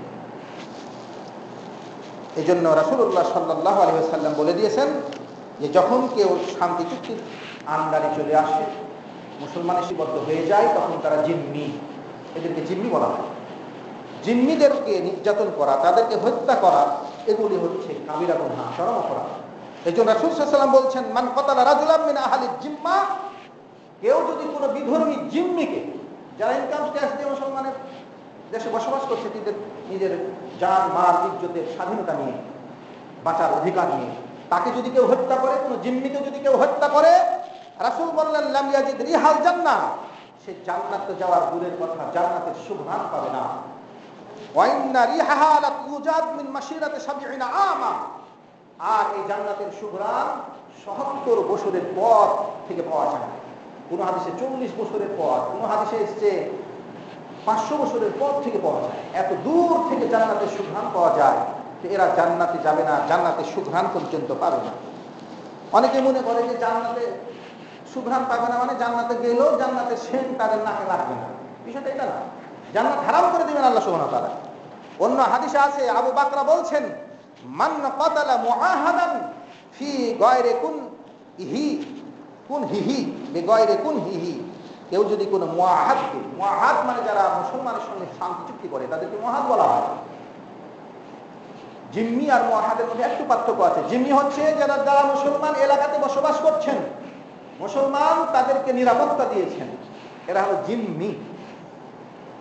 এই জন্য রাসূলুল্লাহ সাল্লাল্লাহু আলাইহি ওয়াসাল্লাম বলে দিয়েছেন যে যখন কেউ শান্তি চুক্তির আন্ডারে চলে আসে, মুসলমানের সিবদ্ধ হয়ে যায়, তখন তারা জিম্মি, এদেরকে জিম্মি বলা হয়। জিম্মিদেরকে নির্যাতন করা, তাদেরকে হত্যা করা, এগুলি হচ্ছে কাবিরা গুনাহ, চরম অপরাধ। এই জন্য রাসূল সাল্লাল্লাহু আলাইহি ওয়াসাল্লাম বলছেন মান কাতালা রাজুলাম মিন আহলি জিম্মা, কেউ যদি কোনো বিধর্মী জিম্মিকে, যারা ইনকাম ট্যাক্স দিয়ে মুসলমানের দেশে বসবাস করছে, নিজের জান মাল ইজ্জতের স্বাধীনতা নিয়ে, বাঁচার অধিকার নিয়ে, তাকে যদি কেউ হত্যা করে, কোনো জিম্মিকে যদি কেউ হত্যা করে, রাসূল বললেন লাম ইয়াজিদ রিহাল জান্নাহ, সে জান্নাতে যাওয়ার দূরের কথা, জান্নাতের সুঘ্রাণ পাবে না। ওয়া ইন্না রিহাহা লা তুজাদ মিন মাশিরাতি ৭০ আমা, আর এই জান্নাতের সুঘ্রাণ ৭০ বছরের পথ থেকে পাওয়া যায়। কোন হাদিসে ৪০ বছরের পথ, কোন হাদিসে এসেছে 500 বছরের পথ থেকে পাওয়া যায়। এত দূর থেকে জান্নাতের সুঘ্রাণ পাওয়া যায়, তো এরা জান্নাতে যাবে না, জান্নাতের সুঘ্রাণ পর্যন্ত পাবে না। অনেকে মনে করে যে জান্নাতে সুঘ্রাণ পাবে না মানে জান্নাতে গেলেও জান্নাতের সেন্ট তাদের নাকে লাগবে না। বিষয়টা এটা না, জান্নাত হারাম করে দিবেন আল্লাহ সুবহানাহু ওয়া তাআলা। অন্য হাদিসে আছে, আবু বকর বলছেন মান কাতালা মুআহাদান ফি গায়রি কুনহিহি বিগায়রি কুনহিহি, কেউ যদি কোনো মুআহাদকে, মুআহাদ মানে যারা মুসলমানের সঙ্গে শান্তি চুক্তি করে তাদেরকে মুআহাদ বলা হয়। জিম্মি আর মুআহাদের মধ্যে একটু পার্থক্য আছে। জিম্মি হচ্ছে যারা মুসলমান এলাকাতে বসবাস করছেন, মুসলমান তাদেরকে নিরাপত্তা দিয়েছেন, এরা হলো জিম্মি।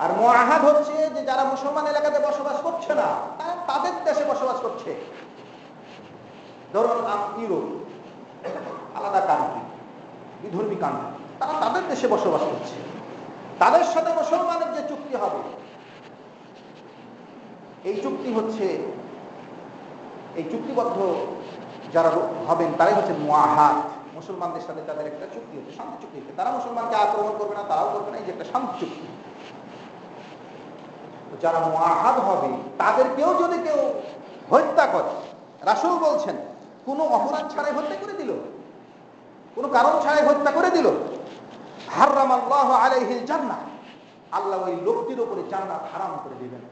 আর মুআহাদ হচ্ছে যে যারা মুসলমান এলাকাতে বসবাস করছে না, তারা তাদের দেশে বসবাস করছে। ধরুন ইউরোপ, আলাদা কান্ট্রি, বিধর্মী কান্ট্রি, তারা তাদের দেশে বসবাস করছে, তাদের সাথে মুসলমানের যে চুক্তি হবে, এই চুক্তি হচ্ছে, এই চুক্তিবদ্ধ যারা হবেন তারাই হচ্ছে মুআহাদ। মুসলমানদের সাথে তাদের একটা চুক্তি হচ্ছে, শান্তি চুক্তি হচ্ছে, তারা মুসলমানকে আক্রমণ করবে না, তারাও করবে না, এই যে একটা শান্তি চুক্তি। যারা মুআহাদ হবে তাদেরকেও যদি কেউ হত্যা করে, রাসূল বলছেন কোনো অপরাধ ছাড়াই হত্যা করে দিল, কোনো কারণ ছাড়াই হত্যা করে দিল, হারামাল্লাহু আলাইহিল জান্নাহ, আল্লাহ ওই লোকটির উপরে জান্নাত হারাম করে দিবেন।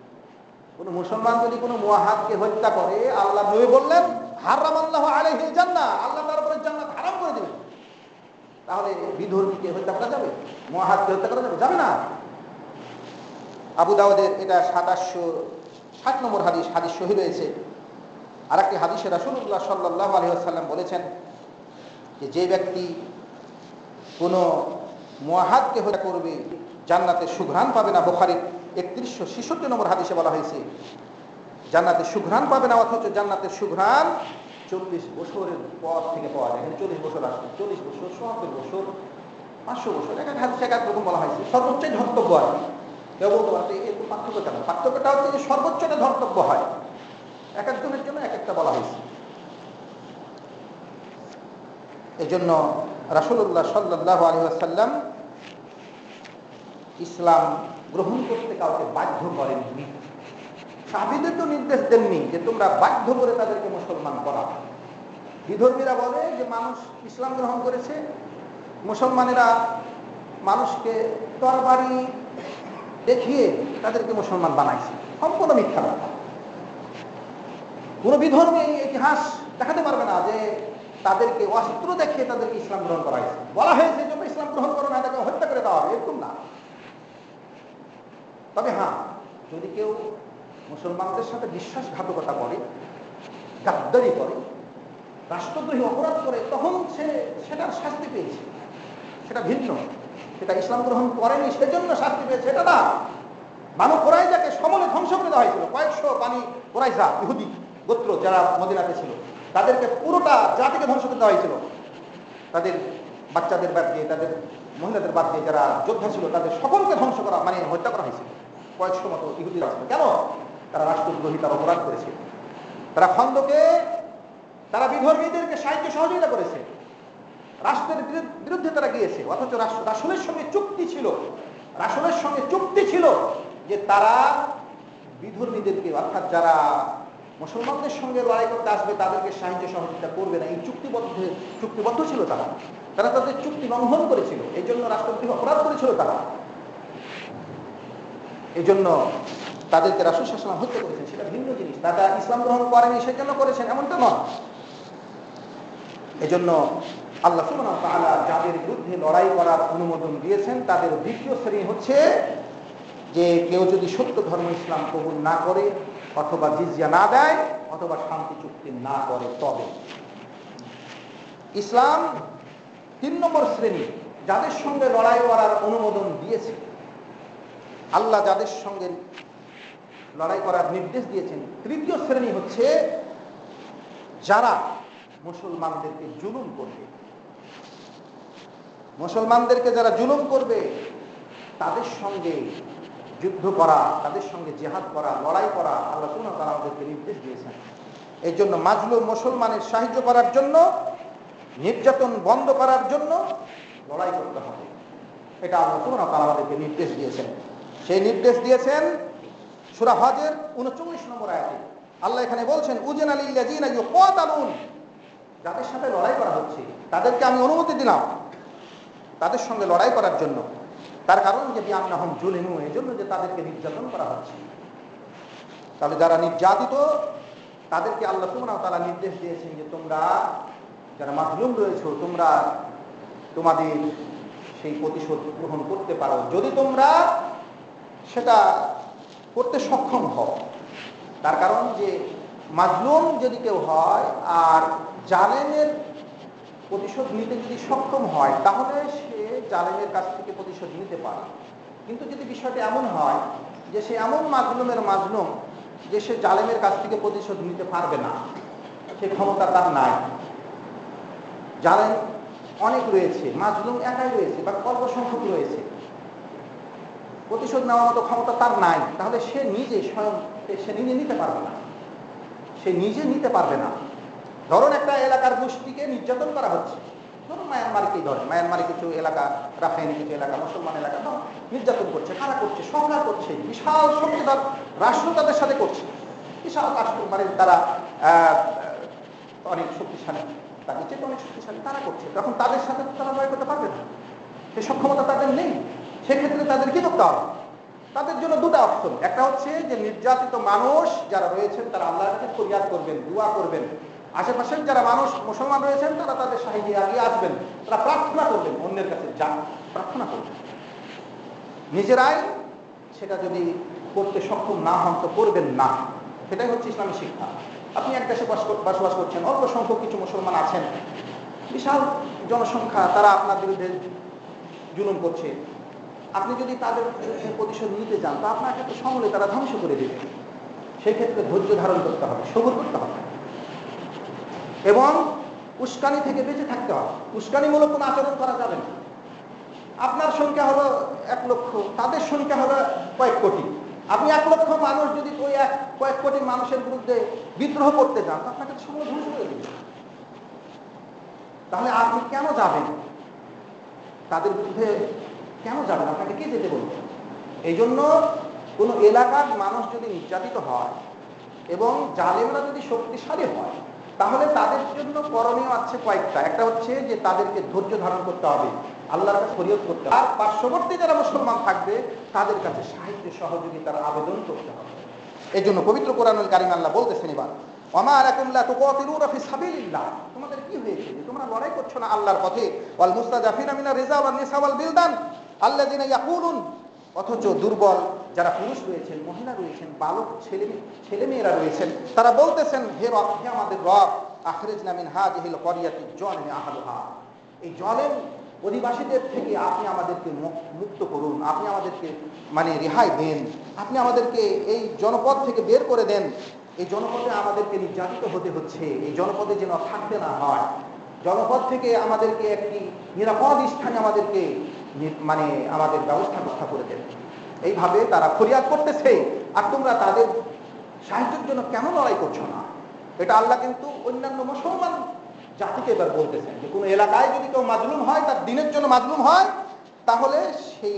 কোন মুসলমান যদি কোনো মুআহাদকে হত্যা করে, আল্লাহ নবী বললেন হারামাল্লাহু আলাইহিল জান্নাহ, আল্লাহ তার উপরে জান্নাত হারাম করে দিবেন। তাহলে বিধর্মীকে হত্যা করা যাবে? মুআহাদকে হত্যা করা যাবে? যাবে না। আবু দাউদের এটা 2760 নম্বর হাদিস, হাদিস সহিহ রয়েছে। আরেকটি হাদিসে রাসূলুল্লাহ সাল্লাল্লাহু আলাইহি ওয়াসাল্লাম বলেছেন যে ব্যক্তি কোনো মুআহাদকে হত্যা করবে জান্নাতের সুঘ্রাণ পাবে না। বুখারীর 3166 নম্বর হাদিসে বলা হয়েছে জান্নাতের সুঘ্রাণ পাবে না, অথচ জান্নাতের সুঘ্রাণ 40 বছরের পর থেকে পাওয়া যায়। এখানে 40 বছর আসছে, 40 বছর, 70 বছর, 500 বছর, এক এক হাদিসে এক এক রকম বলা হয়েছে। সর্বোচ্চই ধর্তব্য আর কি। কেউ বলতে পারছে এরকম পার্থক্য কেন? পার্থক্যটা হচ্ছে যে সর্বোচ্চটা ধর্তব্য হয়, এক একজনের জন্য এক একটা বলা হয়েছে। এই জন্য রাসূলুল্লাহ সাল্লাল্লাহু আলাইহি ওয়াসাল্লাম ইসলাম গ্রহণ করতে কাউকে বাধ্য করেননি। সাহাবীদের তো নির্দেশ দেননি যে তোমরা বাধ্য করে তাদেরকে মুসলমান করা। বিধর্মীরা বলে যে মানুষ ইসলাম গ্রহণ করেছে, মুসলমানেরা মানুষকে তরবারি দেখিয়ে তাদেরকে মুসলমান বানাইছে। সম্পূর্ণ মিথ্যা কথা। কোন বিধর্মী এই ইতিহাস দেখাতে পারবে না যে তাদেরকে অস্ত্র দেখিয়ে তাদেরকে ইসলাম গ্রহণ করা হয়েছে। বলা হয়েছে তোমরা ইসলাম গ্রহণ করো না, তাকে হত্যা করে দেওয়া হবে, এরকম না। তবে হ্যাঁ, যদি কেউ মুসলমানদের সাথে বিশ্বাসঘাতকতা করে, গাদ্দারি করে, রাষ্ট্রদ্রোহী অপরাধ করে, তখন সেটার শাস্তি পেয়েছে, সেটা ভিন্ন। সেটা ইসলাম গ্রহণ করেনি সেজন্য শাস্তি পেয়েছে এটা না। বানু কুরাইজাকে সমূলে ধ্বংস করে দেওয়া হয়েছিল। কয়েকশো বানি কুরাইজা ইহুদি গোত্র যারা মদিনাতে ছিল, তাদেরকে পুরোটা জাতিকে ধ্বংস করে দেওয়া হয়েছিল। তাদের বাচ্চাদের বাদ দিয়ে, তাদের মহিলাদের বাদ দিয়ে যারা যোদ্ধা ছিল তাদের সকলকে ধ্বংস করা, মানে হত্যা করা হয়েছিল। কয়েকশো মতো ইহুদিরা ছিল। কেন? তারা রাষ্ট্রদ্রোহিতার অপরাধ করেছে। তারা খন্দকে, তারা বিধর্মীদেরকে সাহায্য সহযোগিতা করেছে, রাষ্ট্রের বিরুদ্ধে তারা গিয়েছে। অথচ রাসূলের সঙ্গে চুক্তি ছিল, রাসূলের সঙ্গে চুক্তি ছিল যে তারা বিধর্মীদেরকে, অর্থাৎ যারা মুসলমানদের সঙ্গে লড়াই করতে আসবে তাদেরকে সাহায্য সহযোগিতা করবে না। এই চুক্তিবদ্ধ ছিল তারা। তারা তাদের চুক্তি লঙ্ঘন করেছিল, এই জন্য রাষ্ট্রদ্রোহী অপরাধ করেছিল তারা। এই জন্য তাদেরকে রাসূল সাল্লাল্লাহু আলাইহি ওয়াসাল্লাম হত্যা করেছেন, সেটা ভিন্ন জিনিস। তারা ইসলাম গ্রহণ করেনি সেজন্য করেছেন, এমনটা নয়। এই জন্য আল্লাহ সুবহানাহু ওয়া তাআলা যাদের বিরুদ্ধে লড়াই করার অনুমোদন দিয়েছেন তাদের দ্বিতীয় শ্রেণী হচ্ছে যে কেউ যদি সত্য ধর্ম ইসলাম কবুল না করে, অথবা জিজিয়া না দেয়, অথবা শান্তি চুক্তি না করে, তবে ইসলাম 3 নম্বর শ্রেণী যাদের সঙ্গে লড়াই করার অনুমোদন দিয়েছে, আল্লাহ যাদের সঙ্গে লড়াই করার নির্দেশ দিয়েছেন। তৃতীয় শ্রেণী হচ্ছে যারা মুসলমানদেরকে জুলুম করবে, মুসলমানদেরকে যারা জুলুম করবে তাদের সঙ্গে যুদ্ধ করা, তাদের সঙ্গে জিহাদ করা, লড়াই করা আল্লাহ সুবহানাহু ওয়া তাআলা আমাদেরকে নির্দেশ দিয়েছেন। এই জন্য মাজলুম মুসলমানের সাহায্য করার জন্য, নির্যাতন বন্ধ করার জন্য লড়াই করতে হবে। এটা আল্লাহ সুবহানাহু ওয়া তাআলা আমাদেরকে নির্দেশ দিয়েছেন। সেই নির্দেশ দিয়েছেন সূরা হজের 39 নম্বর আয়াতে। আল্লাহ এখানে বলছেন উযিনা লিল্লাযিনা ইউকাতালুন, যাদের সাথে লড়াই করা হচ্ছে তাদেরকে আমি অনুমতি দিলাম তাদের সঙ্গে লড়াই করার জন্য। তার কারণ যে বিআন্নাহুম যুলিমু, এই জন্য যে তাদেরকে নির্যাতন করা হচ্ছে। তাহলে যারা নির্যাতিত তাদেরকে আল্লাহ সুবহানাহু ওয়া তাআলা নির্দেশ দিয়েছেন যে তোমরা যারা মাজলুম রয়েছে তোমরা তোমাদের সেই প্রতিশোধ গ্রহণ করতে পারো, যদি তোমরা সেটা করতে সক্ষম হও। তার কারণ যে মাজলুম যদি কেউ হয় আর জালেমের প্রতিশোধ নিতে যদি সক্ষম হয়, তাহলে সে জালেমের কাছ থেকে প্রতিশোধ নিতে পারে। কিন্তু যদি বিষয়টা এমন হয় যে সে এমন মাজলুমের মাজলুম যে সে জালেমের কাছ থেকে প্রতিশোধ নিতে পারবে না, সে ক্ষমতা তার নাই, জালেম অনেক রয়েছে, মাজলুম একাই রয়েছে বা অল্প সংখ্যক রয়েছে, প্রতিশোধ নেওয়ার মতো ক্ষমতা তার নাই, তাহলে সে নিজে স্বয়ং সে নিজে নিতে পারবে না, সে নিজে নিতে পারবে না। ধরুন একটা এলাকার গোষ্ঠীকে নির্যাতন করা হচ্ছে, ধরুন মায়ানমারকেই ধরেন, মায়ানমারে কিছু এলাকা, রাখাইনে কিছু এলাকা, মুসলমান এলাকা নির্যাতন করছে। কারা করছে? সরকার করছে, বিশাল শক্তিধর রাষ্ট্র তাদের সাথে করছে, বিশাল রাষ্ট্র, মানে তারা অনেক শক্তিশালী, তাদের চেয়ে অনেক শক্তিশালী, তারা করছে। তখন তাদের সাথে তারা লড়াই করতে পারবে না, সে সক্ষমতা তাদের নেই। সেক্ষেত্রে তাদের কি করতে হবে? তাদের জন্য দুটো অপশন। একটা হচ্ছে যে নির্যাতিত মানুষ যারা রয়েছেন তারা আল্লাহর কাছে ফরিয়াদ করবেন, দোয়া করবেন। আশেপাশের যারা মানুষ মুসলমান রয়েছেন তারা তাদের সাহায্যে এগিয়ে আসবেন, তারা প্রার্থনা করবেন, অন্যের কাছে যা প্রার্থনা করবেন। নিজেরাই সেটা যদি করতে সক্ষম না হন তো করবেন না। সেটাই হচ্ছে ইসলামী শিক্ষা। আপনি এক দেশে বসবাস করছেন, অল্প সংখ্যক কিছু মুসলমান আছেন, বিশাল জনসংখ্যা, তারা আপনার বিরুদ্ধে জুলুম করছে। আপনি যদি তাদের প্রতিশোধ নিতে যান তা আপনাকে তো সমূলে তারা ধ্বংস করে দেবে। সেই ক্ষেত্রে ধৈর্য ধারণ করতে হবে, সবুর করতে হবে। এবং উস্কানি থেকে বেঁচে থাকতে হবে। উস্কানিমূলক কোনো আচরণ করা যাবে না। আপনার সংখ্যা হলো 1 লক্ষ, তাদের সংখ্যা হলো কয়েক কোটি। আপনি 1 লক্ষ মানুষ যদি ওই কয়েক কোটি মানুষের বিরুদ্ধে বিদ্রোহ করতে যান, আপনাকে সময় ধ্বংস করে দেবে। তাহলে আপনি কেন যাবেন তাদের বিরুদ্ধে? কেন যাবেন? আপনাকে কে যেতে বলবে? এই জন্য কোনো এলাকার মানুষ যদি নির্যাতিত হয় এবং জালেমরা যদি শক্তিশালী হয়, তাহলে তাদের জন্য করণীয় আছে কয়েকটা। একটা হচ্ছে যে তাদেরকে ধৈর্য ধারণ করতে হবে, আল্লাহর কাছে ফরিয়াদ করতে হবে, আর পার্শ্ববর্তী যারা মুসলমান থাকবে তাদের কাছে সাহায্য সহযোগিতার আবেদন করতে হবে। এই জন্য পবিত্র কোরআনুল কারীম আল্লাহ বলতেছেন এবার, ওমা লাকুম লা তুকাতিলুনা ফি সাবিলিল্লাহ, তোমাদের কি হয়েছে যে তোমরা লড়াই করছো না আল্লাহর পথে? ওয়াল মুস্তাজাফিনা মিনার রিজা ওয়ান নিসা ওয়াল বিলদান আল্লাযিনা ইয়াকুলুন, অথচ দুর্বল যারা পুরুষ রয়েছেন, মহিলা রয়েছেন, বালক ছেলেমেয়েরা রয়েছেন, তারা বলতেছেন, হে রব, হে আমাদের রব, আখরিজনা মিন হাযিহিল ক্বরিয়াতি জালিমি আহলুহা, এই জালেম অধিবাসীদের থেকে আপনি আমাদেরকে মুক্ত করুন, আপনি আমাদেরকে রেহাই দেন, আপনি আমাদেরকে এই জনপদ থেকে বের করে দেন। এই জনপদে আমাদেরকে নির্যাতিত হতে হচ্ছে, এই জনপদে যেন থাকতে না হয়। জনপদ থেকে আমাদেরকে একটি নিরাপদ স্থানে আমাদেরকে আমাদের ব্যবস্থা করে দেন। এইভাবে তারা ফরিয়াদ করতেছে। আর তোমরা তাদের সাহায্যের জন্য কেন লড়াই করছো না? এটা আল্লাহ কিন্তু অন্যান্য মুসলমান জাতিকে এবার বলতেছেন যে কোনো এলাকায় যদি কেউ মাজলুম হয়, তার দিনের জন্য মাজলুম হয়, তাহলে সেই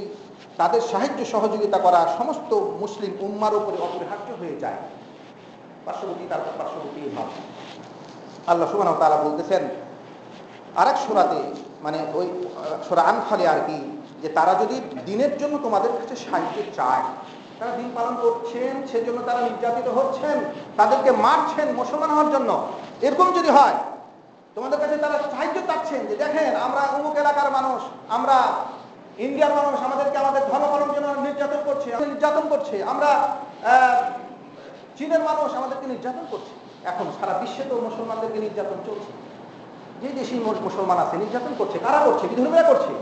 তাদের সাহায্য সহযোগিতা করা সমস্ত মুসলিম উম্মার উপরে অপরিহার্য হয়ে যায়। পার্শ্ববর্তী তার পার্শ্ববর্তী ভাব। আল্লাহ সুবহানাহু ওয়া তাআলা বলতেছেন আরেক সূরাতে, ওই সূরা আনফালে আর কি, যে তারা যদি দিনের জন্য তোমাদের কাছে সাহায্য চায়, তারা দিন পালন করছেন, সেজন্য তারা নির্যাতিত হচ্ছেন, তাদেরকে মারছেন মুসলমান হওয়ার জন্য, এরকম যদি হয়, তোমাদের কাছে তারা সাহায্য চাচ্ছেন যে দেখেন আমরা অমুক এলাকার মানুষ, আমরা ইন্ডিয়ার মানুষ, আমাদেরকে আমাদের ধর্ম পালন জন্য নির্যাতন করছে, আমরা চীনের মানুষ আমাদেরকে নির্যাতন করছে। এখন সারা বিশ্বে তো মুসলমানদেরকে নির্যাতন চলছে। যে দেশি মুসলমান আছে নির্যাতন করছে। কারা করছে? বিধর্মীরা করছে।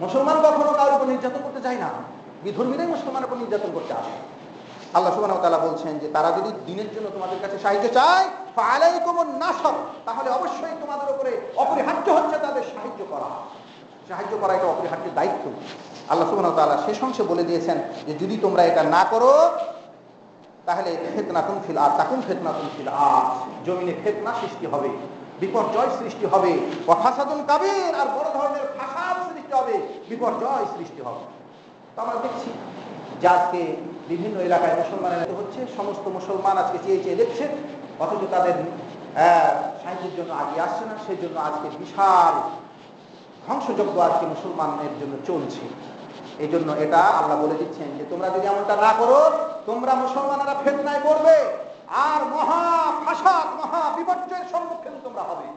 মুসলমান কখনো কারোর উপর নির্যাতন করতে যায় না, বিধর্মীরাই মুসলমানের উপর নির্যাতন করতে আসে। আল্লাহ সুবহানাহু ওয়া তাআলা বলছেন যে তারা যদি দিনের জন্য তোমাদের কাছে সাহায্য চায়, ফাআলাইকুমুন নাসর, তাহলে অবশ্যই তোমাদের উপরে অপরিহার্য হচ্ছে তাদের সাহায্য করা। এটা অপরিহার্য দায়িত্ব। আল্লাহ সুবহানাহু ওয়া তাআলা শেষ অংশে বলে দিয়েছেন যে যদি তোমরা এটা না করো, তাহলে ফিতনাতুন ফিল আরদ, তাকুন ফিতনাতুন ফিল আরদ, জমিনে ফিতনা সৃষ্টি হবে, বিপর্যয় সৃষ্টি হবে, ওয়া ফাসাদুন কাবীর, আর বড় ধরনের ফাসাদ সৃষ্টি হবে, বিপর্যয় সৃষ্টি হবে। তো আমরা দেখছি যে আজকে বিভিন্ন এলাকায় মুসলমানের হচ্ছে, সমস্ত মুসলমান আজকে চেয়ে দেখছে, অথচ তাদের সাহায্যের জন্য আগে আসছে না। সেই জন্য আজকে বিশাল ধ্বংসযজ্ঞ আজকে মুসলমানের জন্য চলছে। এই জন্য এটা আল্লাহ বলে দিচ্ছেন যে তোমরা যদি এমনটা না করো, তোমরা মুসলমানেরা ফিতনায় পড়বে, আর মহা ফাসাদ, মহা বিপর্যয়ের সম্মুখীন তোমরা হবে।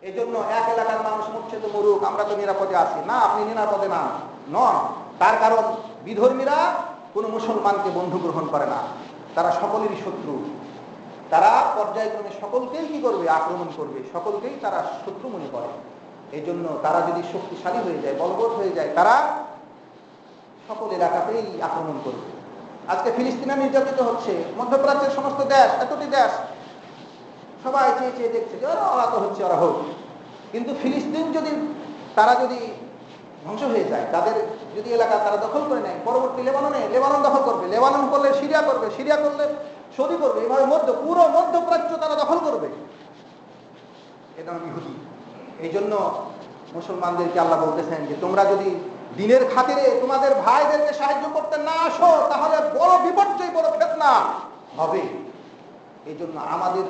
এই জন্য এক এলাকার মানুষ মরছে তো মরুক, আমরা তো নিরাপদে আছি না। আপনি নিরাপদে নন। তার কারণ বিধর্মীরা কোনো মুসলমানকে বন্ধু গ্রহণ করে না, তারা সকলেরই শত্রু। তারা পর্যায়ক্রমে সকলকেই কি করবে? আক্রমণ করবে, সকলকেই তারা শত্রু মনে করে। এই জন্য তারা যদি শক্তিশালী হয়ে যায়, বলবৎ হয়ে যায়, তারা সকল এলাকাতেই আক্রমণ করবে। আজকে ফিলিস্তিনে নির্যাতিত হচ্ছে, মধ্যপ্রাচ্যের সমস্ত দেশ, এতটি দেশ সবাই চেয়ে দেখছে যে ওরা তো হচ্ছে, ওরা হোক। কিন্তু ফিলিস্তিন তারা যদি ধ্বংস হয়ে যায়, তাদের যদি এলাকা তারা দখল করে নেয়, পরবর্তী লেবানন দখল করবে, লেবানন করলে সিরিয়া করবে, সিরিয়া করলে সৌদি করবে, এভাবে পুরো মধ্যপ্রাচ্য তারা দখল করবে। এটা ইহুদি। এই জন্য মুসলমানদেরকে আল্লাহ বলতেছেন যে তোমরা যদি দিনের খাতিরে তোমাদের ভাইদেরকে সাহায্য করতে না আসো, তাহলে বড় বিপর্যয়, বড় ফিতনা হবে। এই জন্য আমাদের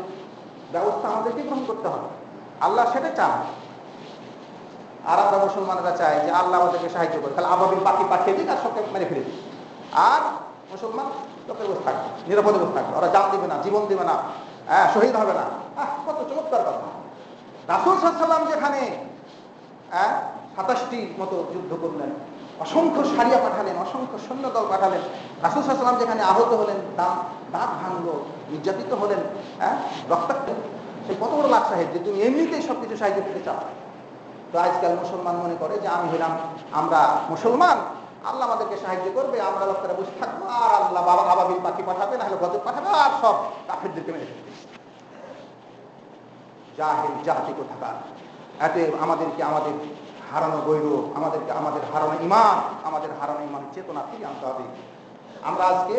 ব্যবস্থা আমাদেরকে গ্রহণ করতে হবে। আল্লাহ সেটা চান, আর আমরা মুসলমানরা চাই যে আল্লাহ আমাদেরকে সাহায্য করে, তাহলে আবাবিল পাখি পাঠিয়ে দিক আর সবকে মেরে ফেলে দিক, আর মুসলমান লোকের বসে থাকবে, নিরাপদে বসে থাকবে, ওরা জান দিবে না, জীবন দিবে না, শহীদ হবে না। কত চমৎকার কথা! রাসূল সাল্লাল্লাহু আলাইহি ওয়াসাল্লাম যেখানে 27টির মতো যুদ্ধ করলেন, অসংখ্য সারিয়া পাঠালেন, অসংখ্য সৈন্যদল পাঠালেন, রাসূল সাল্লাল্লাহু আলাইহি ওয়াসাল্লাম যেখানে আহত হলেন, দাঁত ভাঙলো, নির্যাতিত হলেন, রক্তাক্ত, সে কত বড় লাখ সাহেব যে তুমি এমনিতেই সবকিছু সাহায্য পেতে চাও। তো আজকাল মুসলমান মনে করে যে আমরা মুসলমান, আল্লাহ আমাদেরকে সাহায্য করবে, আমরা লোকেরা বসে থাকবো, আর আল্লাহ আবাবিল পাখি পাঠাবে, না হলে গজব পাঠাবে, আর সব কাফেরদেরকে মেরে ফেলবে। জাহেল জাতি কোথাকার। অতএব আমাদেরকে আমাদের হারানো গৌরব, আমাদেরকে আমাদের হারানো ইমান, আমাদের হারানো ইমানের চেতনা ফিরিয়ে আনতে হবে। আমরা আজকে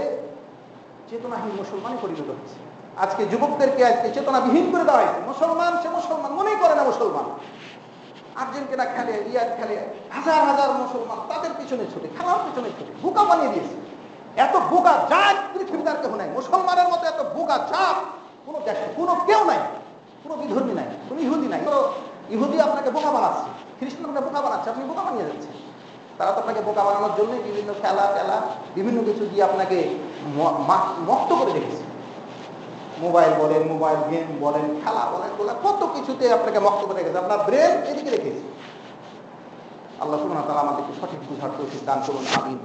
চেতনাহীন মুসলমানই পরিণত হচ্ছে। আজকে যুবকদেরকে আজকে চেতনাবিহীন করে দেওয়া হয়েছে। মুসলমান সে মুসলমান মনেই করে না মুসলমান। আর্জেন্টিনা খেলে, রিয়াদ খেলে, হাজার হাজার মুসলমান তাদের পিছনে ছুটে, খেলার পিছনে ছুটে, বোকা বানিয়ে দিয়েছে। এত বোকা জাত পৃথিবীতে আর কেউ নাই। মুসলমানের মতো এত বোকা জাত কোনো দেশে কোনো কেউ নাই, কোনো বিধর্মী নাই, কোনো ইহুদি নাই। ইহুদি আপনাকে বোকা বানাচ্ছে, খ্রিস্টান আপনাকে বোকা বানাচ্ছে, আপনি বোকা বানিয়ে যাচ্ছেন। তারা তো আপনাকে বোকা বানানোর জন্য বিভিন্ন খেলা টেলা বিভিন্ন কিছু দিয়ে আপনাকে মত্ত করে রেখেছে। মোবাইল বলেন, মোবাইল গেম বলেন, খেলা বলেন, কত কিছুতে আপনাকে মক্ত করে রেখেছে। আপনার ব্রেন এদিকে রেখেছে। আল্লাহ সুবহানাহু ওয়া তাআলা আমাদেরকে সঠিক বুঝার তৌফিক দান করুন। আমিন।